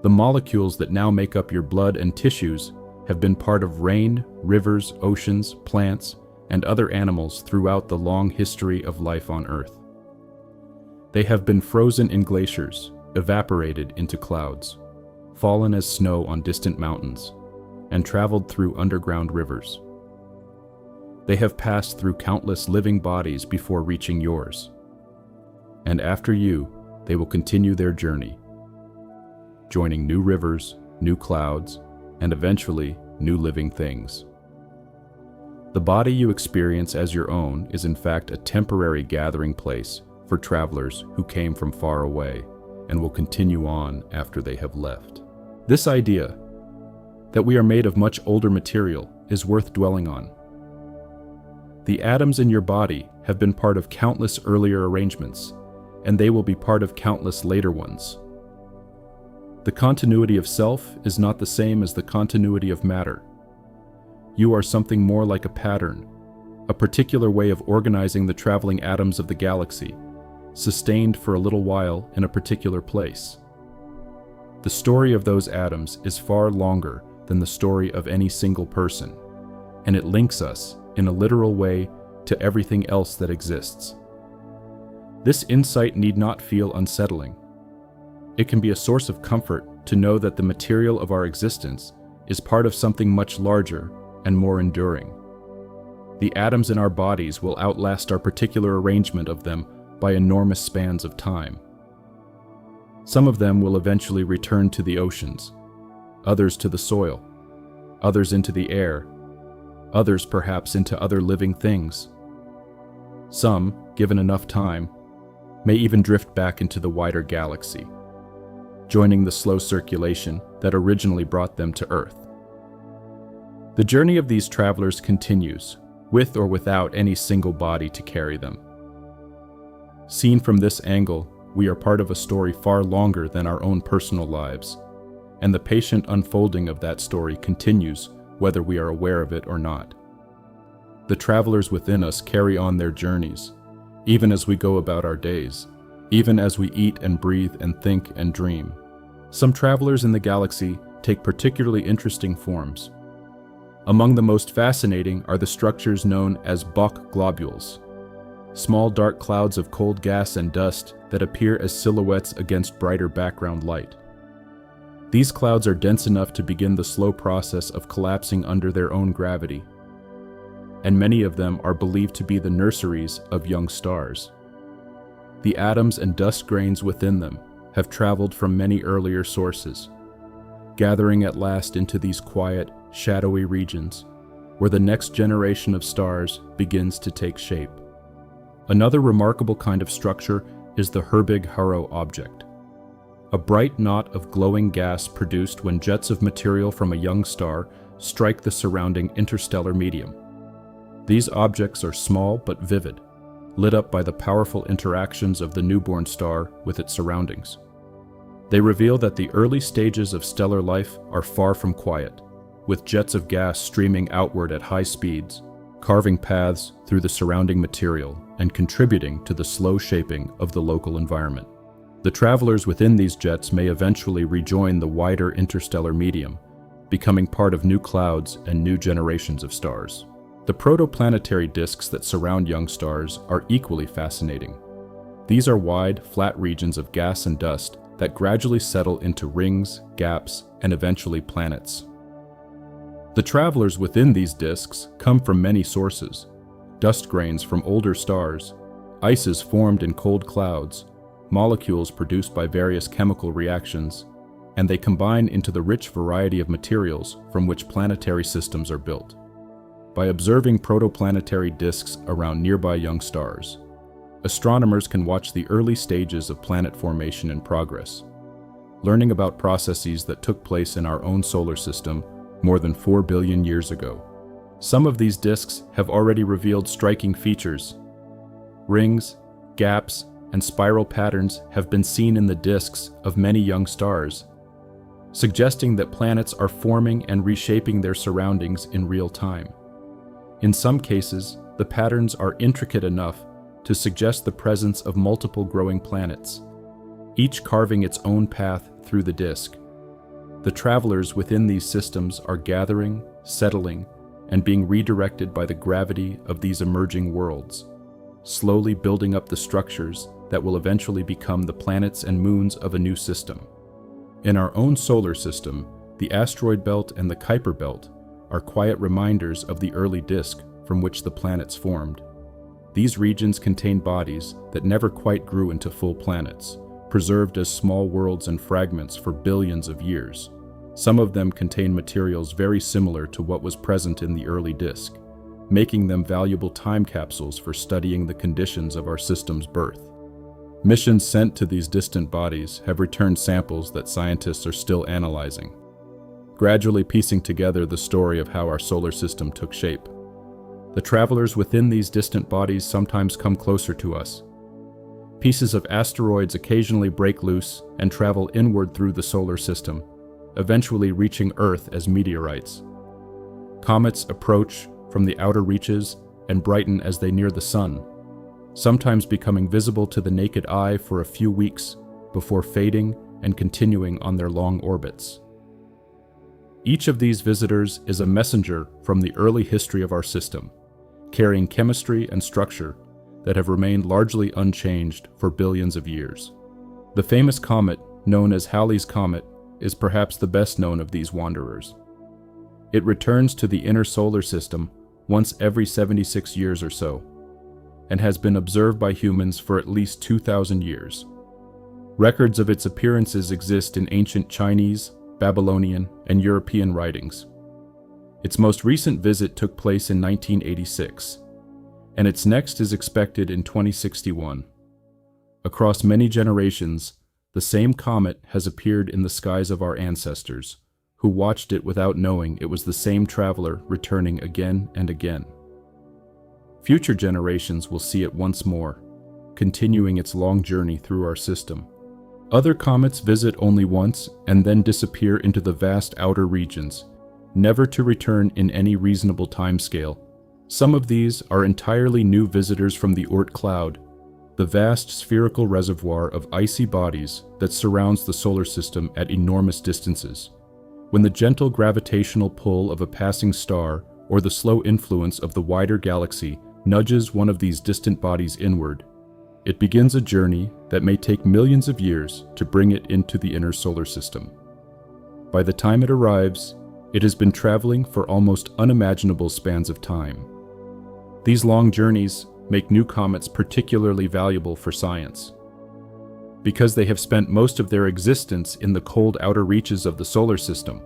The molecules that now make up your blood and tissues have been part of rain, rivers, oceans, plants, and other animals throughout the long history of life on Earth. They have been frozen in glaciers, evaporated into clouds, fallen as snow on distant mountains, and traveled through underground rivers. They have passed through countless living bodies before reaching yours. And after you, they will continue their journey, joining new rivers, new clouds, and eventually new living things. The body you experience as your own is in fact a temporary gathering place for travelers who came from far away and will continue on after they have left. This idea that we are made of much older material is worth dwelling on. The atoms in your body have been part of countless earlier arrangements, and they will be part of countless later ones. The continuity of self is not the same as the continuity of matter. You are something more like a pattern, a particular way of organizing the traveling atoms of the galaxy, sustained for a little while in a particular place. The story of those atoms is far longer than the story of any single person, and it links us, in a literal way, to everything else that exists. This insight need not feel unsettling. It can be a source of comfort to know that the material of our existence is part of something much larger and more enduring. The atoms in our bodies will outlast our particular arrangement of them by enormous spans of time. Some of them will eventually return to the oceans, others to the soil, others into the air, others perhaps into other living things. Some, given enough time, may even drift back into the wider galaxy, joining the slow circulation that originally brought them to Earth. The journey of these travelers continues, with or without any single body to carry them. Seen from this angle, we are part of a story far longer than our own personal lives, and the patient unfolding of that story continues whether we are aware of it or not. The travelers within us carry on their journeys, even as we go about our days, even as we eat and breathe and think and dream. Some travelers in the galaxy take particularly interesting forms. Among the most fascinating are the structures known as Bok globules, small dark clouds of cold gas and dust that appear as silhouettes against brighter background light. These clouds are dense enough to begin the slow process of collapsing under their own gravity. and many of them are believed to be the nurseries of young stars. The atoms and dust grains within them have traveled from many earlier sources, gathering at last into these quiet, shadowy regions where the next generation of stars begins to take shape. Another remarkable kind of structure is the Herbig-Haro object, a bright knot of glowing gas produced when jets of material from a young star strike the surrounding interstellar medium. These objects are small but vivid, lit up by the powerful interactions of the newborn star with its surroundings. They reveal that the early stages of stellar life are far from quiet, with jets of gas streaming outward at high speeds, carving paths through the surrounding material and contributing to the slow shaping of the local environment. The travelers within these jets may eventually rejoin the wider interstellar medium, becoming part of new clouds and new generations of stars. The protoplanetary disks that surround young stars are equally fascinating. These are wide, flat regions of gas and dust that gradually settle into rings, gaps, and eventually planets. The travelers within these disks come from many sources: dust grains from older stars, ices formed in cold clouds, molecules produced by various chemical reactions, and they combine into the rich variety of materials from which planetary systems are built. By observing protoplanetary disks around nearby young stars, astronomers can watch the early stages of planet formation in progress, learning about processes that took place in our own solar system more than 4 billion years ago. Some of these disks have already revealed striking features. Rings, gaps, and spiral patterns have been seen in the disks of many young stars, suggesting that planets are forming and reshaping their surroundings in real time. In some cases, the patterns are intricate enough to suggest the presence of multiple growing planets, each carving its own path through the disk. The travelers within these systems are gathering, settling, and being redirected by the gravity of these emerging worlds, slowly building up the structures that will eventually become the planets and moons of a new system. In our own solar system, the asteroid belt and the Kuiper belt are quiet reminders of the early disk from which the planets formed. These regions contain bodies that never quite grew into full planets, preserved as small worlds and fragments for billions of years. Some of them contain materials very similar to what was present in the early disk, making them valuable time capsules for studying the conditions of our system's birth. Missions sent to these distant bodies have returned samples that scientists are still analyzing, gradually piecing together the story of how our solar system took shape. The travelers within these distant bodies sometimes come closer to us. Pieces of asteroids occasionally break loose and travel inward through the solar system, eventually reaching Earth as meteorites. Comets approach from the outer reaches and brighten as they near the sun, sometimes becoming visible to the naked eye for a few weeks before fading and continuing on their long orbits. Each of these visitors is a messenger from the early history of our system, carrying chemistry and structure that have remained largely unchanged for billions of years. The famous comet, known as Halley's Comet, is perhaps the best known of these wanderers. It returns to the inner solar system once every 76 years or so, and has been observed by humans for at least 2,000 years. Records of its appearances exist in ancient Chinese, Babylonian, and European writings. Its most recent visit took place in 1986, and its next is expected in 2061. Across many generations, the same comet has appeared in the skies of our ancestors, who watched it without knowing it was the same traveler returning again and again. Future generations will see it once more, continuing its long journey through our system. Other comets visit only once and then disappear into the vast outer regions, never to return in any reasonable timescale. Some of these are entirely new visitors from the Oort cloud, the vast spherical reservoir of icy bodies that surrounds the solar system at enormous distances. When the gentle gravitational pull of a passing star or the slow influence of the wider galaxy nudges one of these distant bodies inward, it begins a journey that may take millions of years to bring it into the inner solar system. By the time it arrives, it has been traveling for almost unimaginable spans of time, These long journeys make new comets particularly valuable for science. Because they have spent most of their existence in the cold outer reaches of the solar system,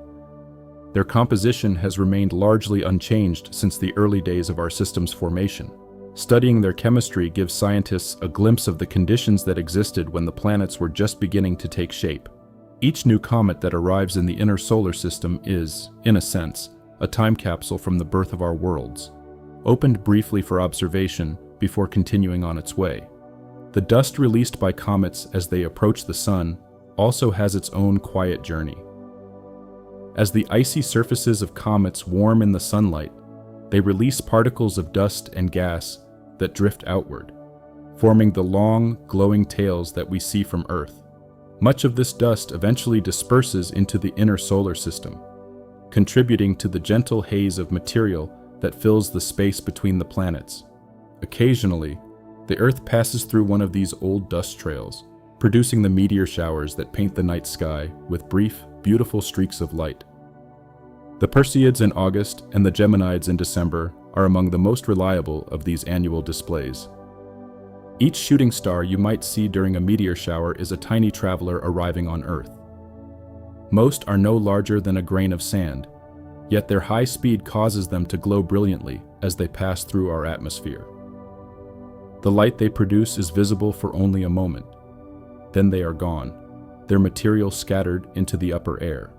their composition has remained largely unchanged since the early days of our system's formation. Studying their chemistry gives scientists a glimpse of the conditions that existed when the planets were just beginning to take shape. Each new comet that arrives in the inner solar system is, in a sense, a time capsule from the birth of our worlds, opened briefly for observation before continuing on its way. The dust released by comets as they approach the sun also has its own quiet journey. As the icy surfaces of comets warm in the sunlight, they release particles of dust and gas that drift outward, forming the long, glowing tails that we see from Earth. Much of this dust eventually disperses into the inner solar system, contributing to the gentle haze of material that fills the space between the planets. Occasionally, the Earth passes through one of these old dust trails, producing the meteor showers that paint the night sky with brief, beautiful streaks of light. The Perseids in August and the Geminids in December are among the most reliable of these annual displays. Each shooting star you might see during a meteor shower is a tiny traveler arriving on Earth. Most are no larger than a grain of sand, yet their high speed causes them to glow brilliantly as they pass through our atmosphere. The light they produce is visible for only a moment. Then they are gone, their material scattered into the upper air.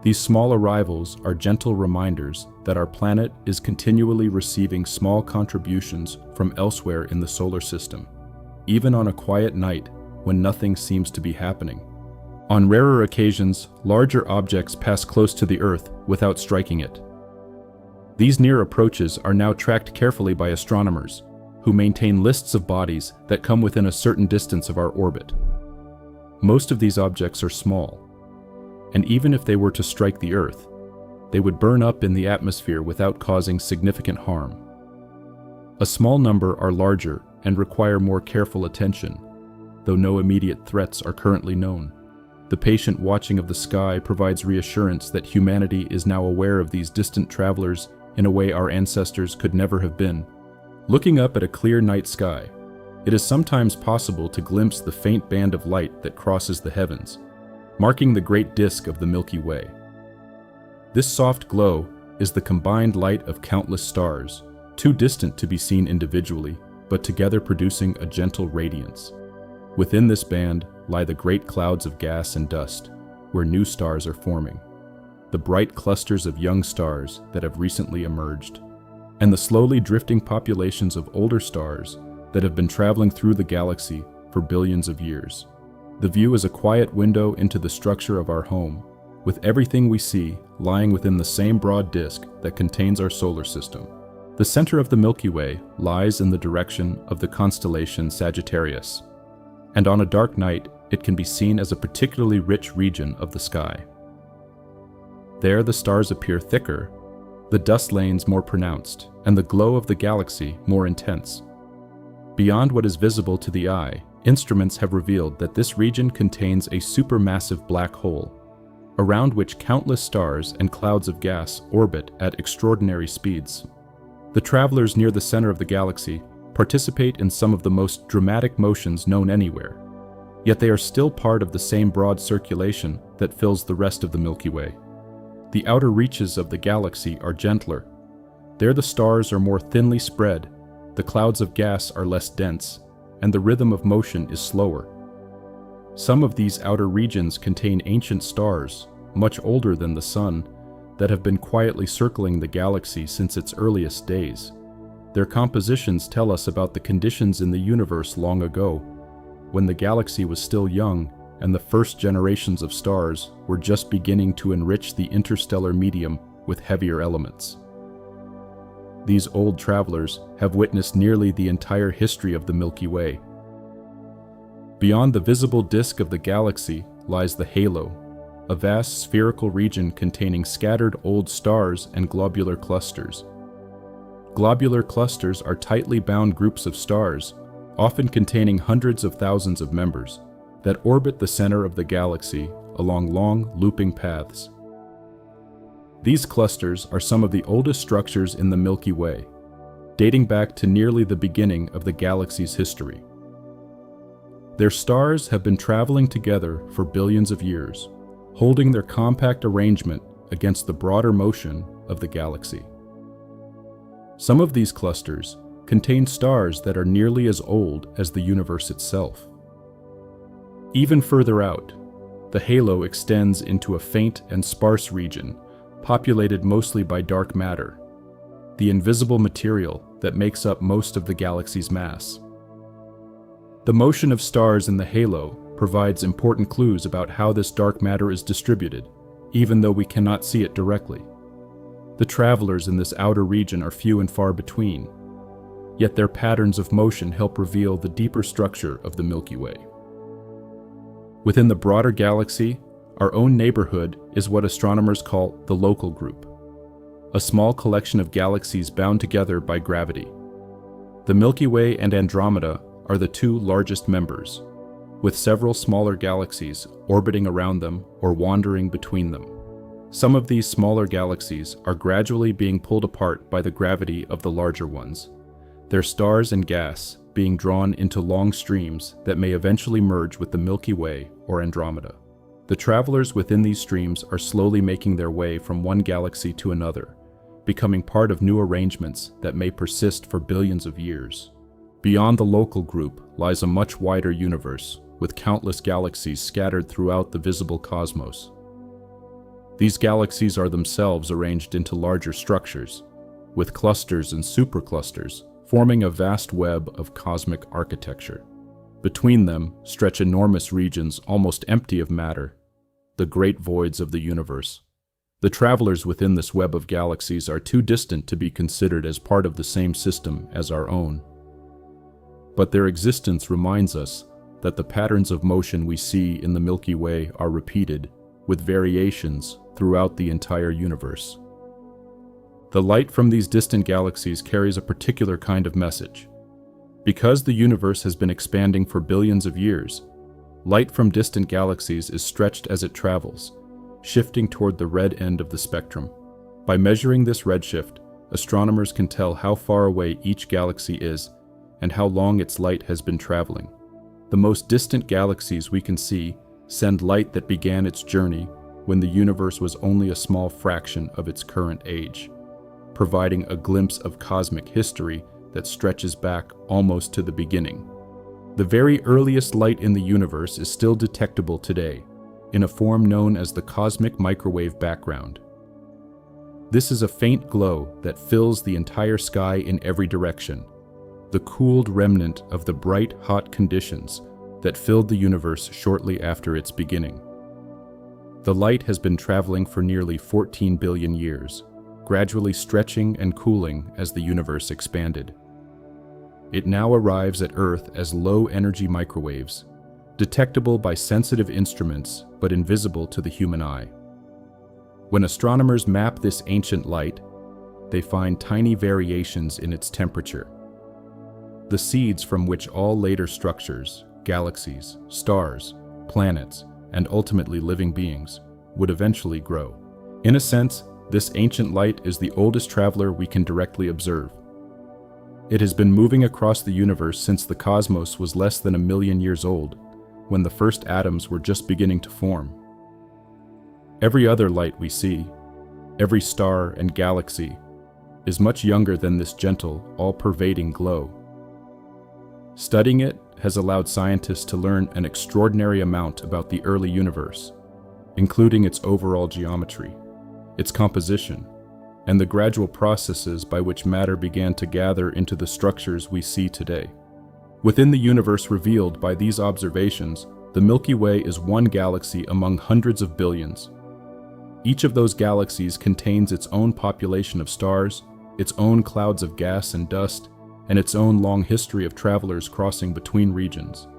These small arrivals are gentle reminders that our planet is continually receiving small contributions from elsewhere in the solar system, even on a quiet night when nothing seems to be happening. On rarer occasions, larger objects pass close to the Earth without striking it. These near approaches are now tracked carefully by astronomers, who maintain lists of bodies that come within a certain distance of our orbit. Most of these objects are small, and even if they were to strike the Earth, they would burn up in the atmosphere without causing significant harm. A small number are larger and require more careful attention, though no immediate threats are currently known. The patient watching of the sky provides reassurance that humanity is now aware of these distant travelers in a way our ancestors could never have been. Looking up at a clear night sky, it is sometimes possible to glimpse the faint band of light that crosses the heavens, marking the great disk of the Milky Way. This soft glow is the combined light of countless stars, too distant to be seen individually, but together producing a gentle radiance. Within this band lie the great clouds of gas and dust, where new stars are forming, the bright clusters of young stars that have recently emerged, and the slowly drifting populations of older stars that have been traveling through the galaxy for billions of years. The view is a quiet window into the structure of our home, with everything we see lying within the same broad disk that contains our solar system. The center of the Milky Way lies in the direction of the constellation Sagittarius, and on a dark night it can be seen as a particularly rich region of the sky. There the stars appear thicker, the dust lanes more pronounced, and the glow of the galaxy more intense. Beyond what is visible to the eye, instruments have revealed that this region contains a supermassive black hole, around which countless stars and clouds of gas orbit at extraordinary speeds. The travelers near the center of the galaxy participate in some of the most dramatic motions known anywhere, yet they are still part of the same broad circulation that fills the rest of the Milky Way. The outer reaches of the galaxy are gentler. There the stars are more thinly spread, the clouds of gas are less dense, and the rhythm of motion is slower. Some of these outer regions contain ancient stars, much older than the Sun, that have been quietly circling the galaxy since its earliest days. Their compositions tell us about the conditions in the universe long ago, when the galaxy was still young and the first generations of stars were just beginning to enrich the interstellar medium with heavier elements. These old travelers have witnessed nearly the entire history of the Milky Way. Beyond the visible disk of the galaxy lies the halo, a vast spherical region containing scattered old stars and globular clusters. Globular clusters are tightly bound groups of stars, often containing hundreds of thousands of members, that orbit the center of the galaxy along long, looping paths. These clusters are some of the oldest structures in the Milky Way. dating back to nearly the beginning of the galaxy's history. Their stars have been traveling together for billions of years, holding their compact arrangement against the broader motion of the galaxy. Some of these clusters contain stars that are nearly as old as the universe itself. Even further out, the halo extends into a faint and sparse region, populated mostly by dark matter, the invisible material that makes up most of the galaxy's mass. The motion of stars in the halo provides important clues about how this dark matter is distributed, even though we cannot see it directly. The travelers in this outer region are few and far between, yet their patterns of motion help reveal the deeper structure of the Milky Way. Within the broader galaxy, our own neighborhood is what astronomers call the local group, a small collection of galaxies bound together by gravity. The Milky Way and Andromeda are the two largest members, with several smaller galaxies orbiting around them or wandering between them. Some of these smaller galaxies are gradually being pulled apart by the gravity of the larger ones, their stars and gas being drawn into long streams that may eventually merge with the Milky Way or Andromeda. The travelers within these streams are slowly making their way from one galaxy to another, becoming part of new arrangements that may persist for billions of years. Beyond the local group lies a much wider universe, with countless galaxies scattered throughout the visible cosmos. These galaxies are themselves arranged into larger structures, with clusters and superclusters forming a vast web of cosmic architecture. Between them stretch enormous regions almost empty of matter, the great voids of the universe. The travelers within this web of galaxies are too distant to be considered as part of the same system as our own. But their existence reminds us that the patterns of motion we see in the Milky Way are repeated, with variations throughout the entire universe. The light from these distant galaxies carries a particular kind of message. Because the universe has been expanding for billions of years, light from distant galaxies is stretched as it travels, shifting toward the red end of the spectrum. By measuring this redshift, astronomers can tell how far away each galaxy is and how long its light has been traveling. The most distant galaxies we can see send light that began its journey when the universe was only a small fraction of its current age, providing a glimpse of cosmic history that stretches back almost to the beginning. The very earliest light in the universe is still detectable today, in a form known as the cosmic microwave background. This is a faint glow that fills the entire sky in every direction, the cooled remnant of the bright, hot conditions that filled the universe shortly after its beginning. The light has been traveling for nearly 14 billion years, gradually stretching and cooling as the universe expanded. It now arrives at Earth as low-energy microwaves, detectable by sensitive instruments but invisible to the human eye. When astronomers map this ancient light, they find tiny variations in its temperature, the seeds from which all later structures, galaxies, stars, planets, and ultimately living beings would eventually grow. In a sense, this ancient light is the oldest traveler we can directly observe. It has been moving across the universe since the cosmos was less than 1 million years old, when the first atoms were just beginning to form. Every other light we see, every star and galaxy, is much younger than this gentle, all-pervading glow. Studying it has allowed scientists to learn an extraordinary amount about the early universe, including its overall geometry, its composition, and the gradual processes by which matter began to gather into the structures we see today. Within the universe revealed by these observations, the Milky Way is one galaxy among hundreds of billions. Each of those galaxies contains its own population of stars, its own clouds of gas and dust, and its own long history of travelers crossing between regions.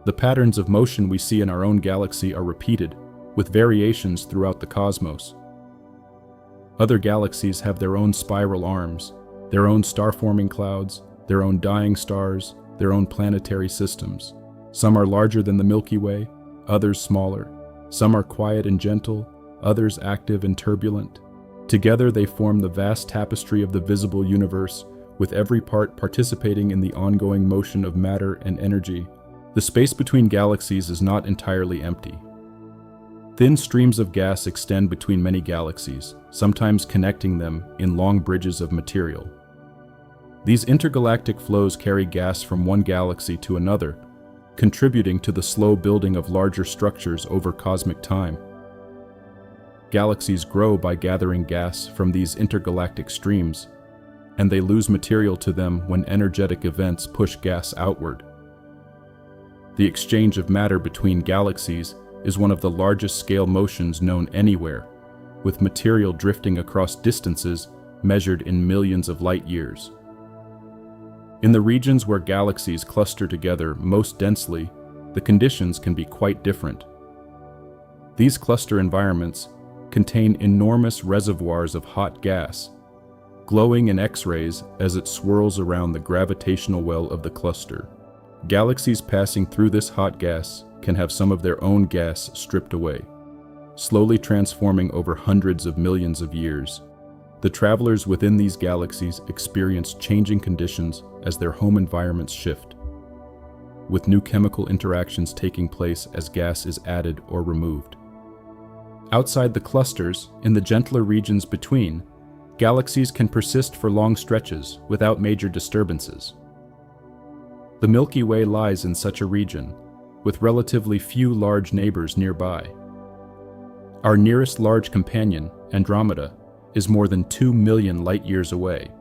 The patterns of motion we see in our own galaxy are repeated, with variations throughout the cosmos. Other galaxies have their own spiral arms, their own star-forming clouds, their own dying stars, their own planetary systems. Some are larger than the Milky Way, others smaller. Some are quiet and gentle, others active and turbulent. Together they form the vast tapestry of the visible universe, with every part participating in the ongoing motion of matter and energy. The space between galaxies is not entirely empty. Thin streams of gas extend between many galaxies, sometimes connecting them in long bridges of material. These intergalactic flows carry gas from one galaxy to another, contributing to the slow building of larger structures over cosmic time. Galaxies grow by gathering gas from these intergalactic streams, and they lose material to them when energetic events push gas outward. The exchange of matter between galaxies is one of the largest scale motions known anywhere, with material drifting across distances measured in millions of light years. In the regions where galaxies cluster together most densely, the conditions can be quite different. These cluster environments contain enormous reservoirs of hot gas, glowing in X-rays as it swirls around the gravitational well of the cluster. Galaxies passing through this hot gas can have some of their own gas stripped away, slowly transforming over hundreds of millions of years. The travelers within these galaxies experience changing conditions as their home environments shift, with new chemical interactions taking place as gas is added or removed. Outside the clusters, in the gentler regions between, galaxies can persist for long stretches without major disturbances. The Milky Way lies in such a region, with relatively few large neighbors nearby. Our nearest large companion, Andromeda, is more than 2 million light-years away,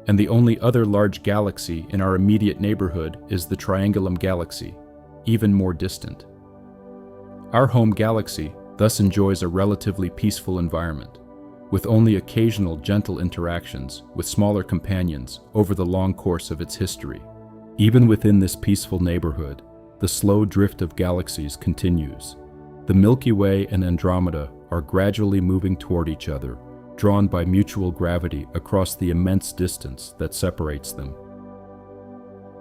and the only other large galaxy in our immediate neighborhood is the Triangulum Galaxy, even more distant. Our home galaxy thus enjoys a relatively peaceful environment, with only occasional gentle interactions with smaller companions over the long course of its history. Even within this peaceful neighborhood, the slow drift of galaxies continues. The Milky Way and Andromeda are gradually moving toward each other, drawn by mutual gravity across the immense distance that separates them.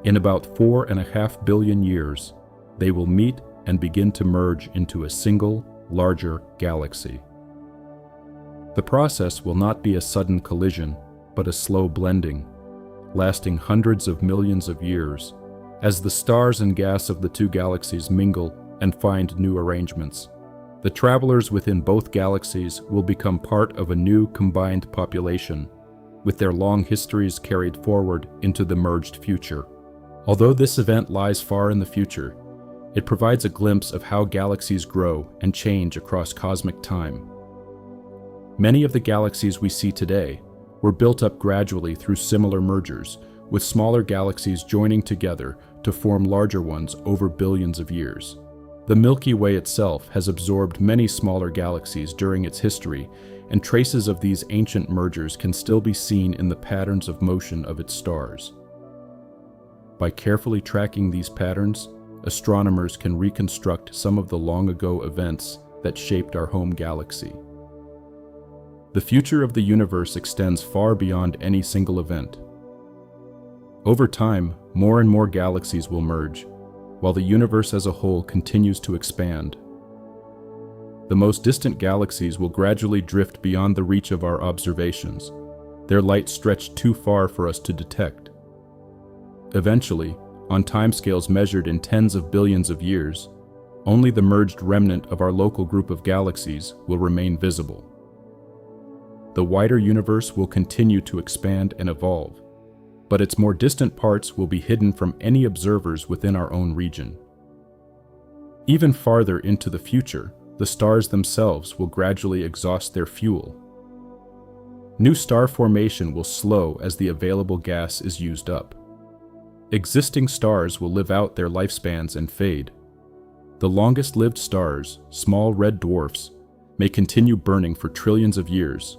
In about 4.5 billion years, they will meet and begin to merge into a single, larger galaxy. The process will not be a sudden collision, but a slow blending, lasting hundreds of millions of years, as the stars and gas of the two galaxies mingle and find new arrangements. The travelers within both galaxies will become part of a new combined population, with their long histories carried forward into the merged future. Although this event lies far in the future, it provides a glimpse of how galaxies grow and change across cosmic time. Many of the galaxies we see today were built up gradually through similar mergers, with smaller galaxies joining together to form larger ones over billions of years. The Milky Way itself has absorbed many smaller galaxies during its history, and traces of these ancient mergers can still be seen in the patterns of motion of its stars. By carefully tracking these patterns, astronomers can reconstruct some of the long-ago events that shaped our home galaxy. The future of the universe extends far beyond any single event. Over time, more and more galaxies will merge, while the universe as a whole continues to expand. The most distant galaxies will gradually drift beyond the reach of our observations, their light stretched too far for us to detect. Eventually, on timescales measured in tens of billions of years, only the merged remnant of our local group of galaxies will remain visible. The wider universe will continue to expand and evolve, but its more distant parts will be hidden from any observers within our own region. Even farther into the future, the stars themselves will gradually exhaust their fuel. New star formation will slow as the available gas is used up. Existing stars will live out their lifespans and fade. The longest-lived stars, small red dwarfs, may continue burning for trillions of years,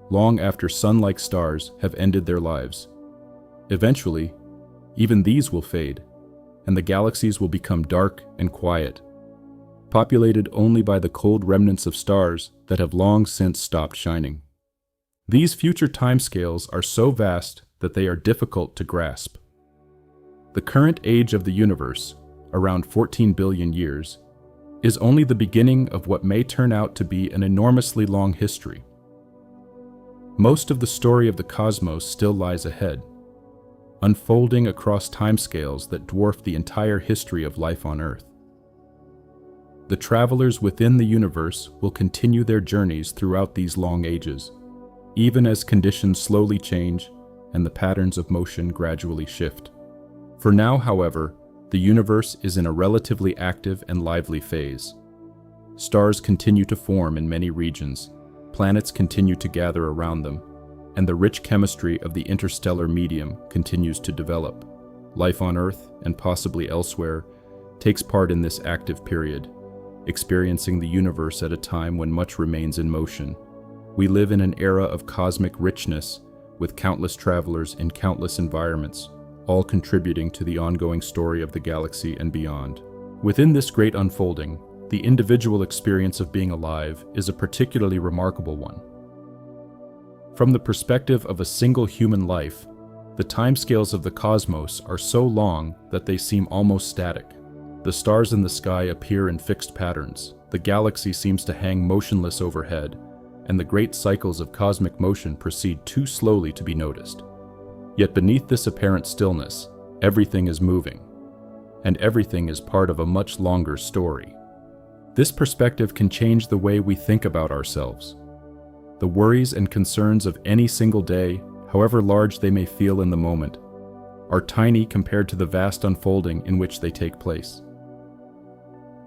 long after sun-like stars have ended their lives. Eventually, even these will fade, and the galaxies will become dark and quiet, populated only by the cold remnants of stars that have long since stopped shining. These future timescales are so vast that they are difficult to grasp. The current age of the universe, around 14 billion years, is only the beginning of what may turn out to be an enormously long history. Most of the story of the cosmos still lies ahead, unfolding across timescales that dwarf the entire history of life on Earth. The travelers within the universe will continue their journeys throughout these long ages, even as conditions slowly change and the patterns of motion gradually shift. For now, however, the universe is in a relatively active and lively phase. Stars continue to form in many regions, planets continue to gather around them, and the rich chemistry of the interstellar medium continues to develop. Life on Earth, and possibly elsewhere, takes part in this active period, experiencing the universe at a time when much remains in motion. We live in an era of cosmic richness, with countless travelers in countless environments, all contributing to the ongoing story of the galaxy and beyond. Within this great unfolding, the individual experience of being alive is a particularly remarkable one. From the perspective of a single human life, the timescales of the cosmos are so long that they seem almost static. The stars in the sky appear in fixed patterns, the galaxy seems to hang motionless overhead, and the great cycles of cosmic motion proceed too slowly to be noticed. Yet beneath this apparent stillness, everything is moving, and everything is part of a much longer story. This perspective can change the way we think about ourselves. The worries and concerns of any single day, however large they may feel in the moment, are tiny compared to the vast unfolding in which they take place.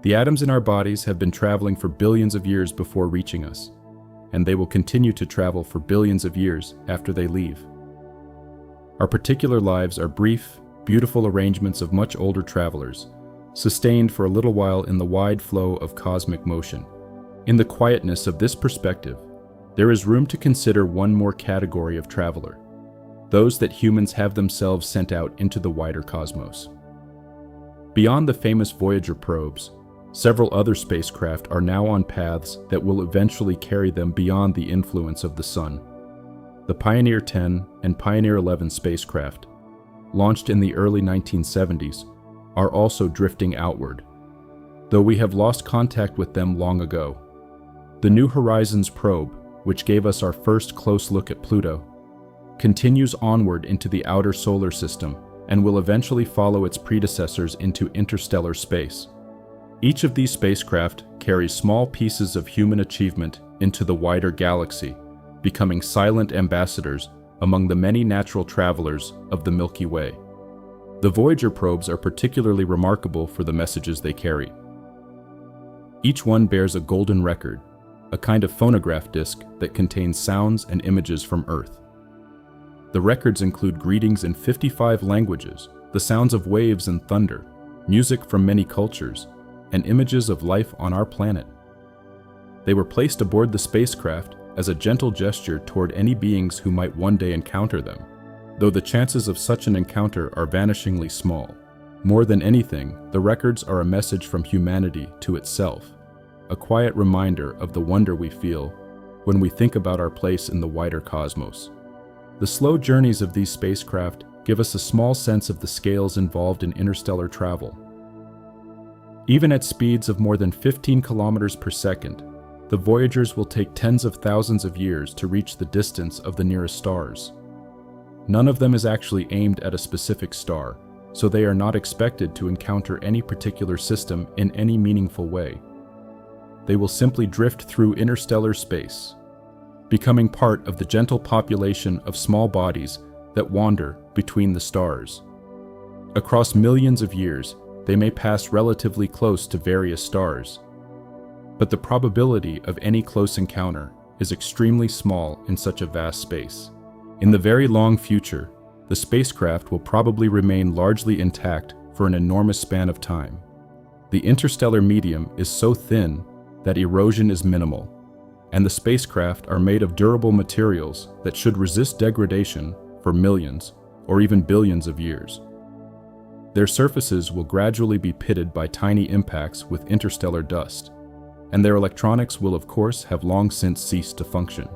The atoms in our bodies have been traveling for billions of years before reaching us, and they will continue to travel for billions of years after they leave. Our particular lives are brief, beautiful arrangements of much older travelers, sustained for a little while in the wide flow of cosmic motion. In the quietness of this perspective, there is room to consider one more category of traveler, those that humans have themselves sent out into the wider cosmos. Beyond the famous Voyager probes, several other spacecraft are now on paths that will eventually carry them beyond the influence of the Sun. The Pioneer 10 and Pioneer 11 spacecraft, launched in the early 1970s, are also drifting outward, though we have lost contact with them long ago. The New Horizons probe, which gave us our first close look at Pluto, continues onward into the outer solar system and will eventually follow its predecessors into interstellar space. Each of these spacecraft carries small pieces of human achievement into the wider galaxy, becoming silent ambassadors among the many natural travelers of the Milky Way. The Voyager probes are particularly remarkable for the messages they carry. Each one bears a golden record, a kind of phonograph disc that contains sounds and images from Earth. The records include greetings in 55 languages, the sounds of waves and thunder, music from many cultures, and images of life on our planet. They were placed aboard the spacecraft as a gentle gesture toward any beings who might one day encounter them, though the chances of such an encounter are vanishingly small. More than anything, the records are a message from humanity to itself, a quiet reminder of the wonder we feel when we think about our place in the wider cosmos. The slow journeys of these spacecraft give us a small sense of the scales involved in interstellar travel. Even at speeds of more than 15 kilometers per second, the Voyagers will take tens of thousands of years to reach the distance of the nearest stars. None of them is actually aimed at a specific star, so they are not expected to encounter any particular system in any meaningful way. They will simply drift through interstellar space, becoming part of the gentle population of small bodies that wander between the stars. Across millions of years, they may pass relatively close to various stars, but the probability of any close encounter is extremely small in such a vast space. In the very long future, the spacecraft will probably remain largely intact for an enormous span of time. The interstellar medium is so thin that erosion is minimal, and the spacecraft are made of durable materials that should resist degradation for millions or even billions of years. Their surfaces will gradually be pitted by tiny impacts with interstellar dust, and their electronics will of course have long since ceased to function.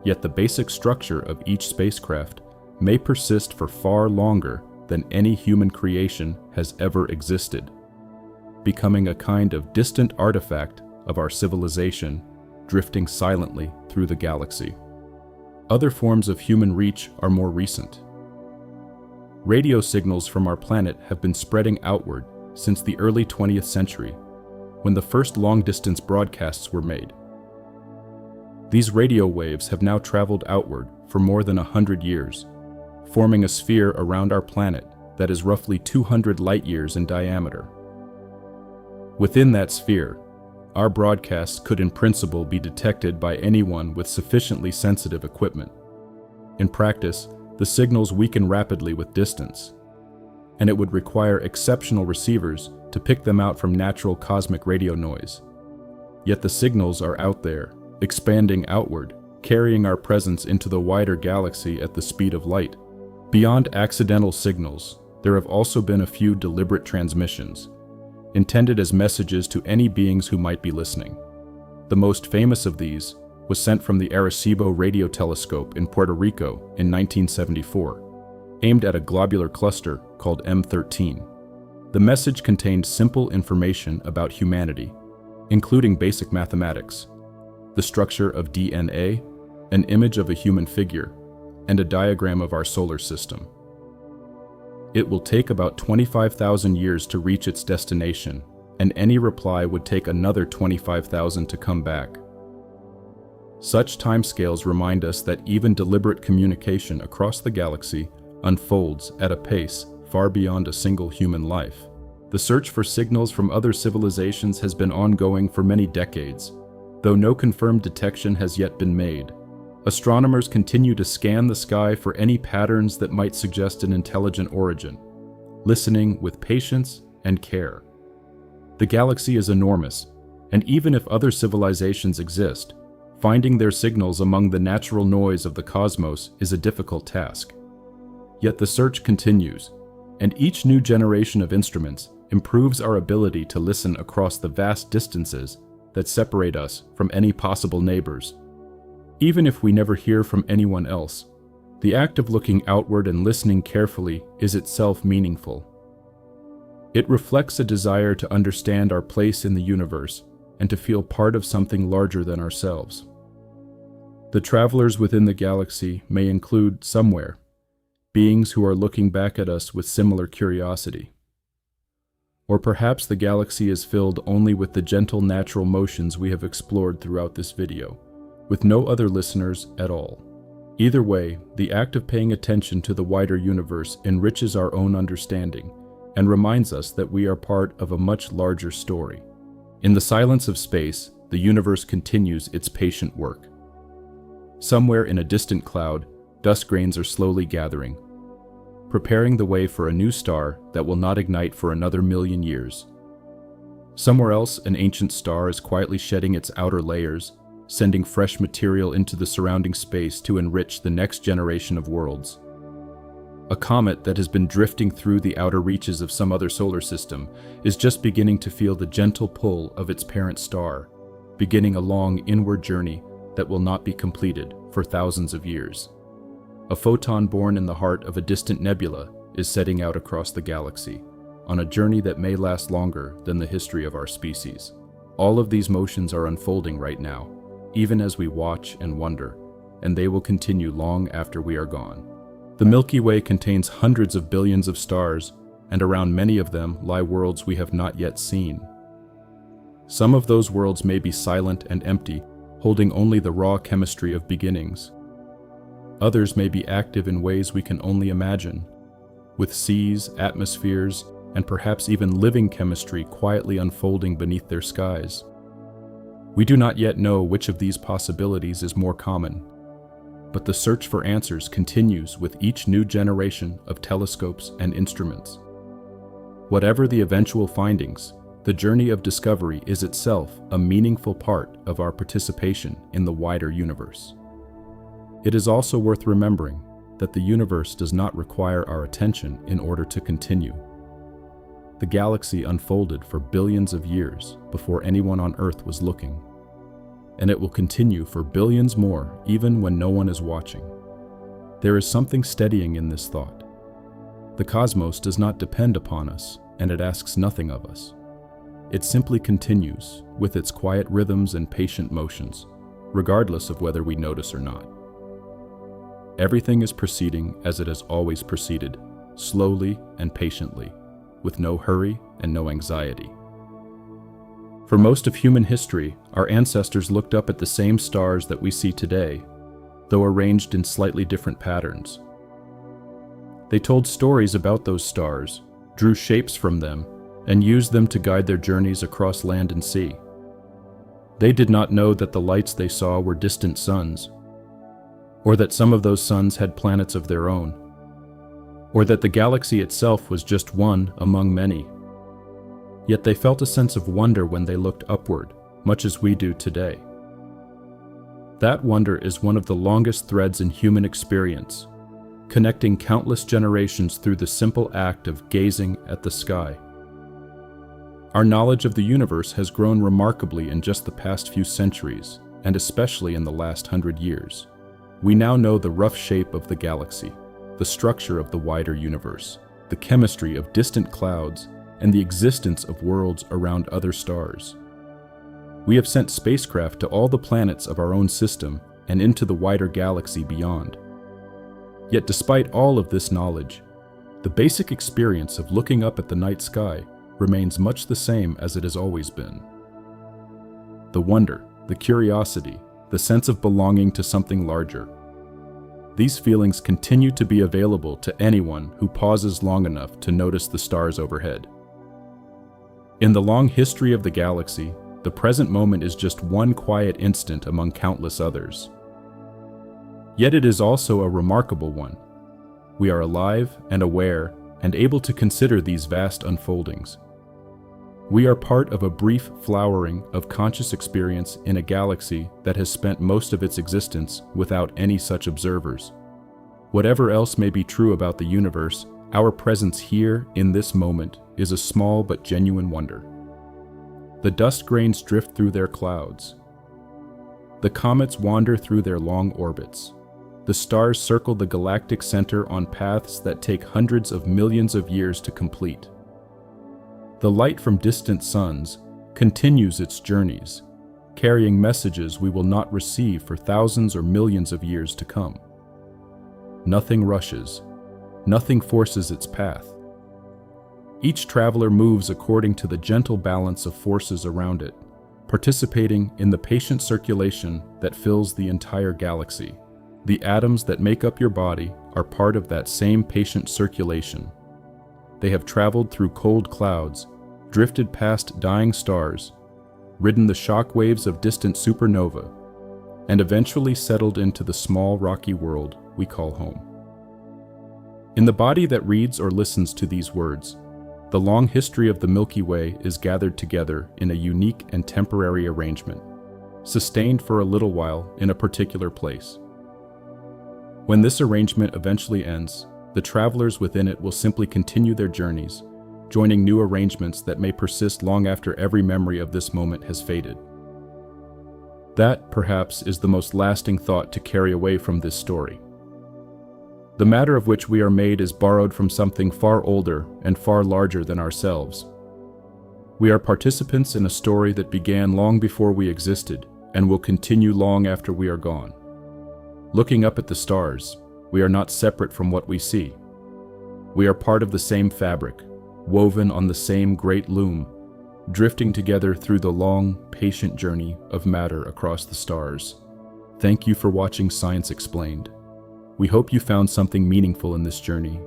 Yet the basic structure of each spacecraft may persist for far longer than any human creation has ever existed, becoming a kind of distant artifact of our civilization, drifting silently through the galaxy. Other forms of human reach are more recent. Radio signals from our planet have been spreading outward since the early 20th century, when the first long-distance broadcasts were made. These radio waves have now traveled outward for more than 100 years, forming a sphere around our planet that is roughly 200 light-years in diameter. Within that sphere, our broadcasts could in principle be detected by anyone with sufficiently sensitive equipment. In practice, the signals weaken rapidly with distance, and it would require exceptional receivers to pick them out from natural cosmic radio noise. Yet the signals are out there, expanding outward, carrying our presence into the wider galaxy at the speed of light. Beyond accidental signals, there have also been a few deliberate transmissions, intended as messages to any beings who might be listening. The most famous of these was sent from the Arecibo radio telescope in Puerto Rico in 1974, aimed at a globular cluster called M13. The message contained simple information about humanity, including basic mathematics, the structure of DNA, an image of a human figure, and a diagram of our solar system. It will take about 25,000 years to reach its destination, and any reply would take another 25,000 to come back. Such timescales remind us that even deliberate communication across the galaxy unfolds at a pace far beyond a single human life. The search for signals from other civilizations has been ongoing for many decades, though no confirmed detection has yet been made. Astronomers continue to scan the sky for any patterns that might suggest an intelligent origin, listening with patience and care. The galaxy is enormous, and even if other civilizations exist, finding their signals among the natural noise of the cosmos is a difficult task. Yet the search continues, and each new generation of instruments improves our ability to listen across the vast distances that separate us from any possible neighbors. Even if we never hear from anyone else, the act of looking outward and listening carefully is itself meaningful. It reflects a desire to understand our place in the universe and to feel part of something larger than ourselves. The travelers within the galaxy may include, somewhere, beings who are looking back at us with similar curiosity. Or perhaps the galaxy is filled only with the gentle natural motions we have explored throughout this video, with no other listeners at all. Either way, the act of paying attention to the wider universe enriches our own understanding and reminds us that we are part of a much larger story. In the silence of space, the universe continues its patient work. Somewhere in a distant cloud, dust grains are slowly gathering, preparing the way for a new star that will not ignite for another million years. Somewhere else, an ancient star is quietly shedding its outer layers, sending fresh material into the surrounding space to enrich the next generation of worlds. A comet that has been drifting through the outer reaches of some other solar system is just beginning to feel the gentle pull of its parent star, beginning a long inward journey that will not be completed for thousands of years. A photon born in the heart of a distant nebula is setting out across the galaxy, on a journey that may last longer than the history of our species. All of these motions are unfolding right now, even as we watch and wonder, and they will continue long after we are gone. The Milky Way contains hundreds of billions of stars, and around many of them lie worlds we have not yet seen. Some of those worlds may be silent and empty, holding only the raw chemistry of beginnings. Others may be active in ways we can only imagine, with seas, atmospheres, and perhaps even living chemistry quietly unfolding beneath their skies. We do not yet know which of these possibilities is more common, but the search for answers continues with each new generation of telescopes and instruments. Whatever the eventual findings, the journey of discovery is itself a meaningful part of our participation in the wider universe. It is also worth remembering that the universe does not require our attention in order to continue. The galaxy unfolded for billions of years before anyone on Earth was looking, and it will continue for billions more even when no one is watching. There is something steadying in this thought. The cosmos does not depend upon us, and it asks nothing of us. It simply continues with its quiet rhythms and patient motions, regardless of whether we notice or not. Everything is proceeding as it has always proceeded, slowly and patiently, with no hurry and no anxiety. For most of human history, our ancestors looked up at the same stars that we see today, though arranged in slightly different patterns. They told stories about those stars, drew shapes from them, and used them to guide their journeys across land and sea. They did not know that the lights they saw were distant suns, or that some of those suns had planets of their own, or that the galaxy itself was just one among many. Yet they felt a sense of wonder when they looked upward, much as we do today. That wonder is one of the longest threads in human experience, connecting countless generations through the simple act of gazing at the sky. Our knowledge of the universe has grown remarkably in just the past few centuries, and especially in the last 100 years. We now know the rough shape of the galaxy, the structure of the wider universe, the chemistry of distant clouds, and the existence of worlds around other stars. We have sent spacecraft to all the planets of our own system and into the wider galaxy beyond. Yet despite all of this knowledge, the basic experience of looking up at the night sky remains much the same as it has always been. The wonder, the curiosity, the sense of belonging to something larger. These feelings continue to be available to anyone who pauses long enough to notice the stars overhead. In the long history of the galaxy, the present moment is just one quiet instant among countless others. Yet it is also a remarkable one. We are alive and aware and able to consider these vast unfoldings. We are part of a brief flowering of conscious experience in a galaxy that has spent most of its existence without any such observers. Whatever else may be true about the universe, our presence here in this moment is a small but genuine wonder. The dust grains drift through their clouds. The comets wander through their long orbits. The stars circle the galactic center on paths that take hundreds of millions of years to complete. The light from distant suns continues its journeys, carrying messages we will not receive for thousands or millions of years to come. Nothing rushes. Nothing forces its path. Each traveler moves according to the gentle balance of forces around it, participating in the patient circulation that fills the entire galaxy. The atoms that make up your body are part of that same patient circulation. They have traveled through cold clouds, drifted past dying stars, ridden the shock waves of distant supernova, and eventually settled into the small rocky world we call home. In the body that reads or listens to these words, the long history of the Milky Way is gathered together in a unique and temporary arrangement, sustained for a little while in a particular place. When this arrangement eventually ends, the travelers within it will simply continue their journeys, joining new arrangements that may persist long after every memory of this moment has faded. That, perhaps, is the most lasting thought to carry away from this story. The matter of which we are made is borrowed from something far older and far larger than ourselves. We are participants in a story that began long before we existed and will continue long after we are gone. Looking up at the stars, we are not separate from what we see. We are part of the same fabric, woven on the same great loom, drifting together through the long, patient journey of matter across the stars. Thank you for watching Science Explained. We hope you found something meaningful in this journey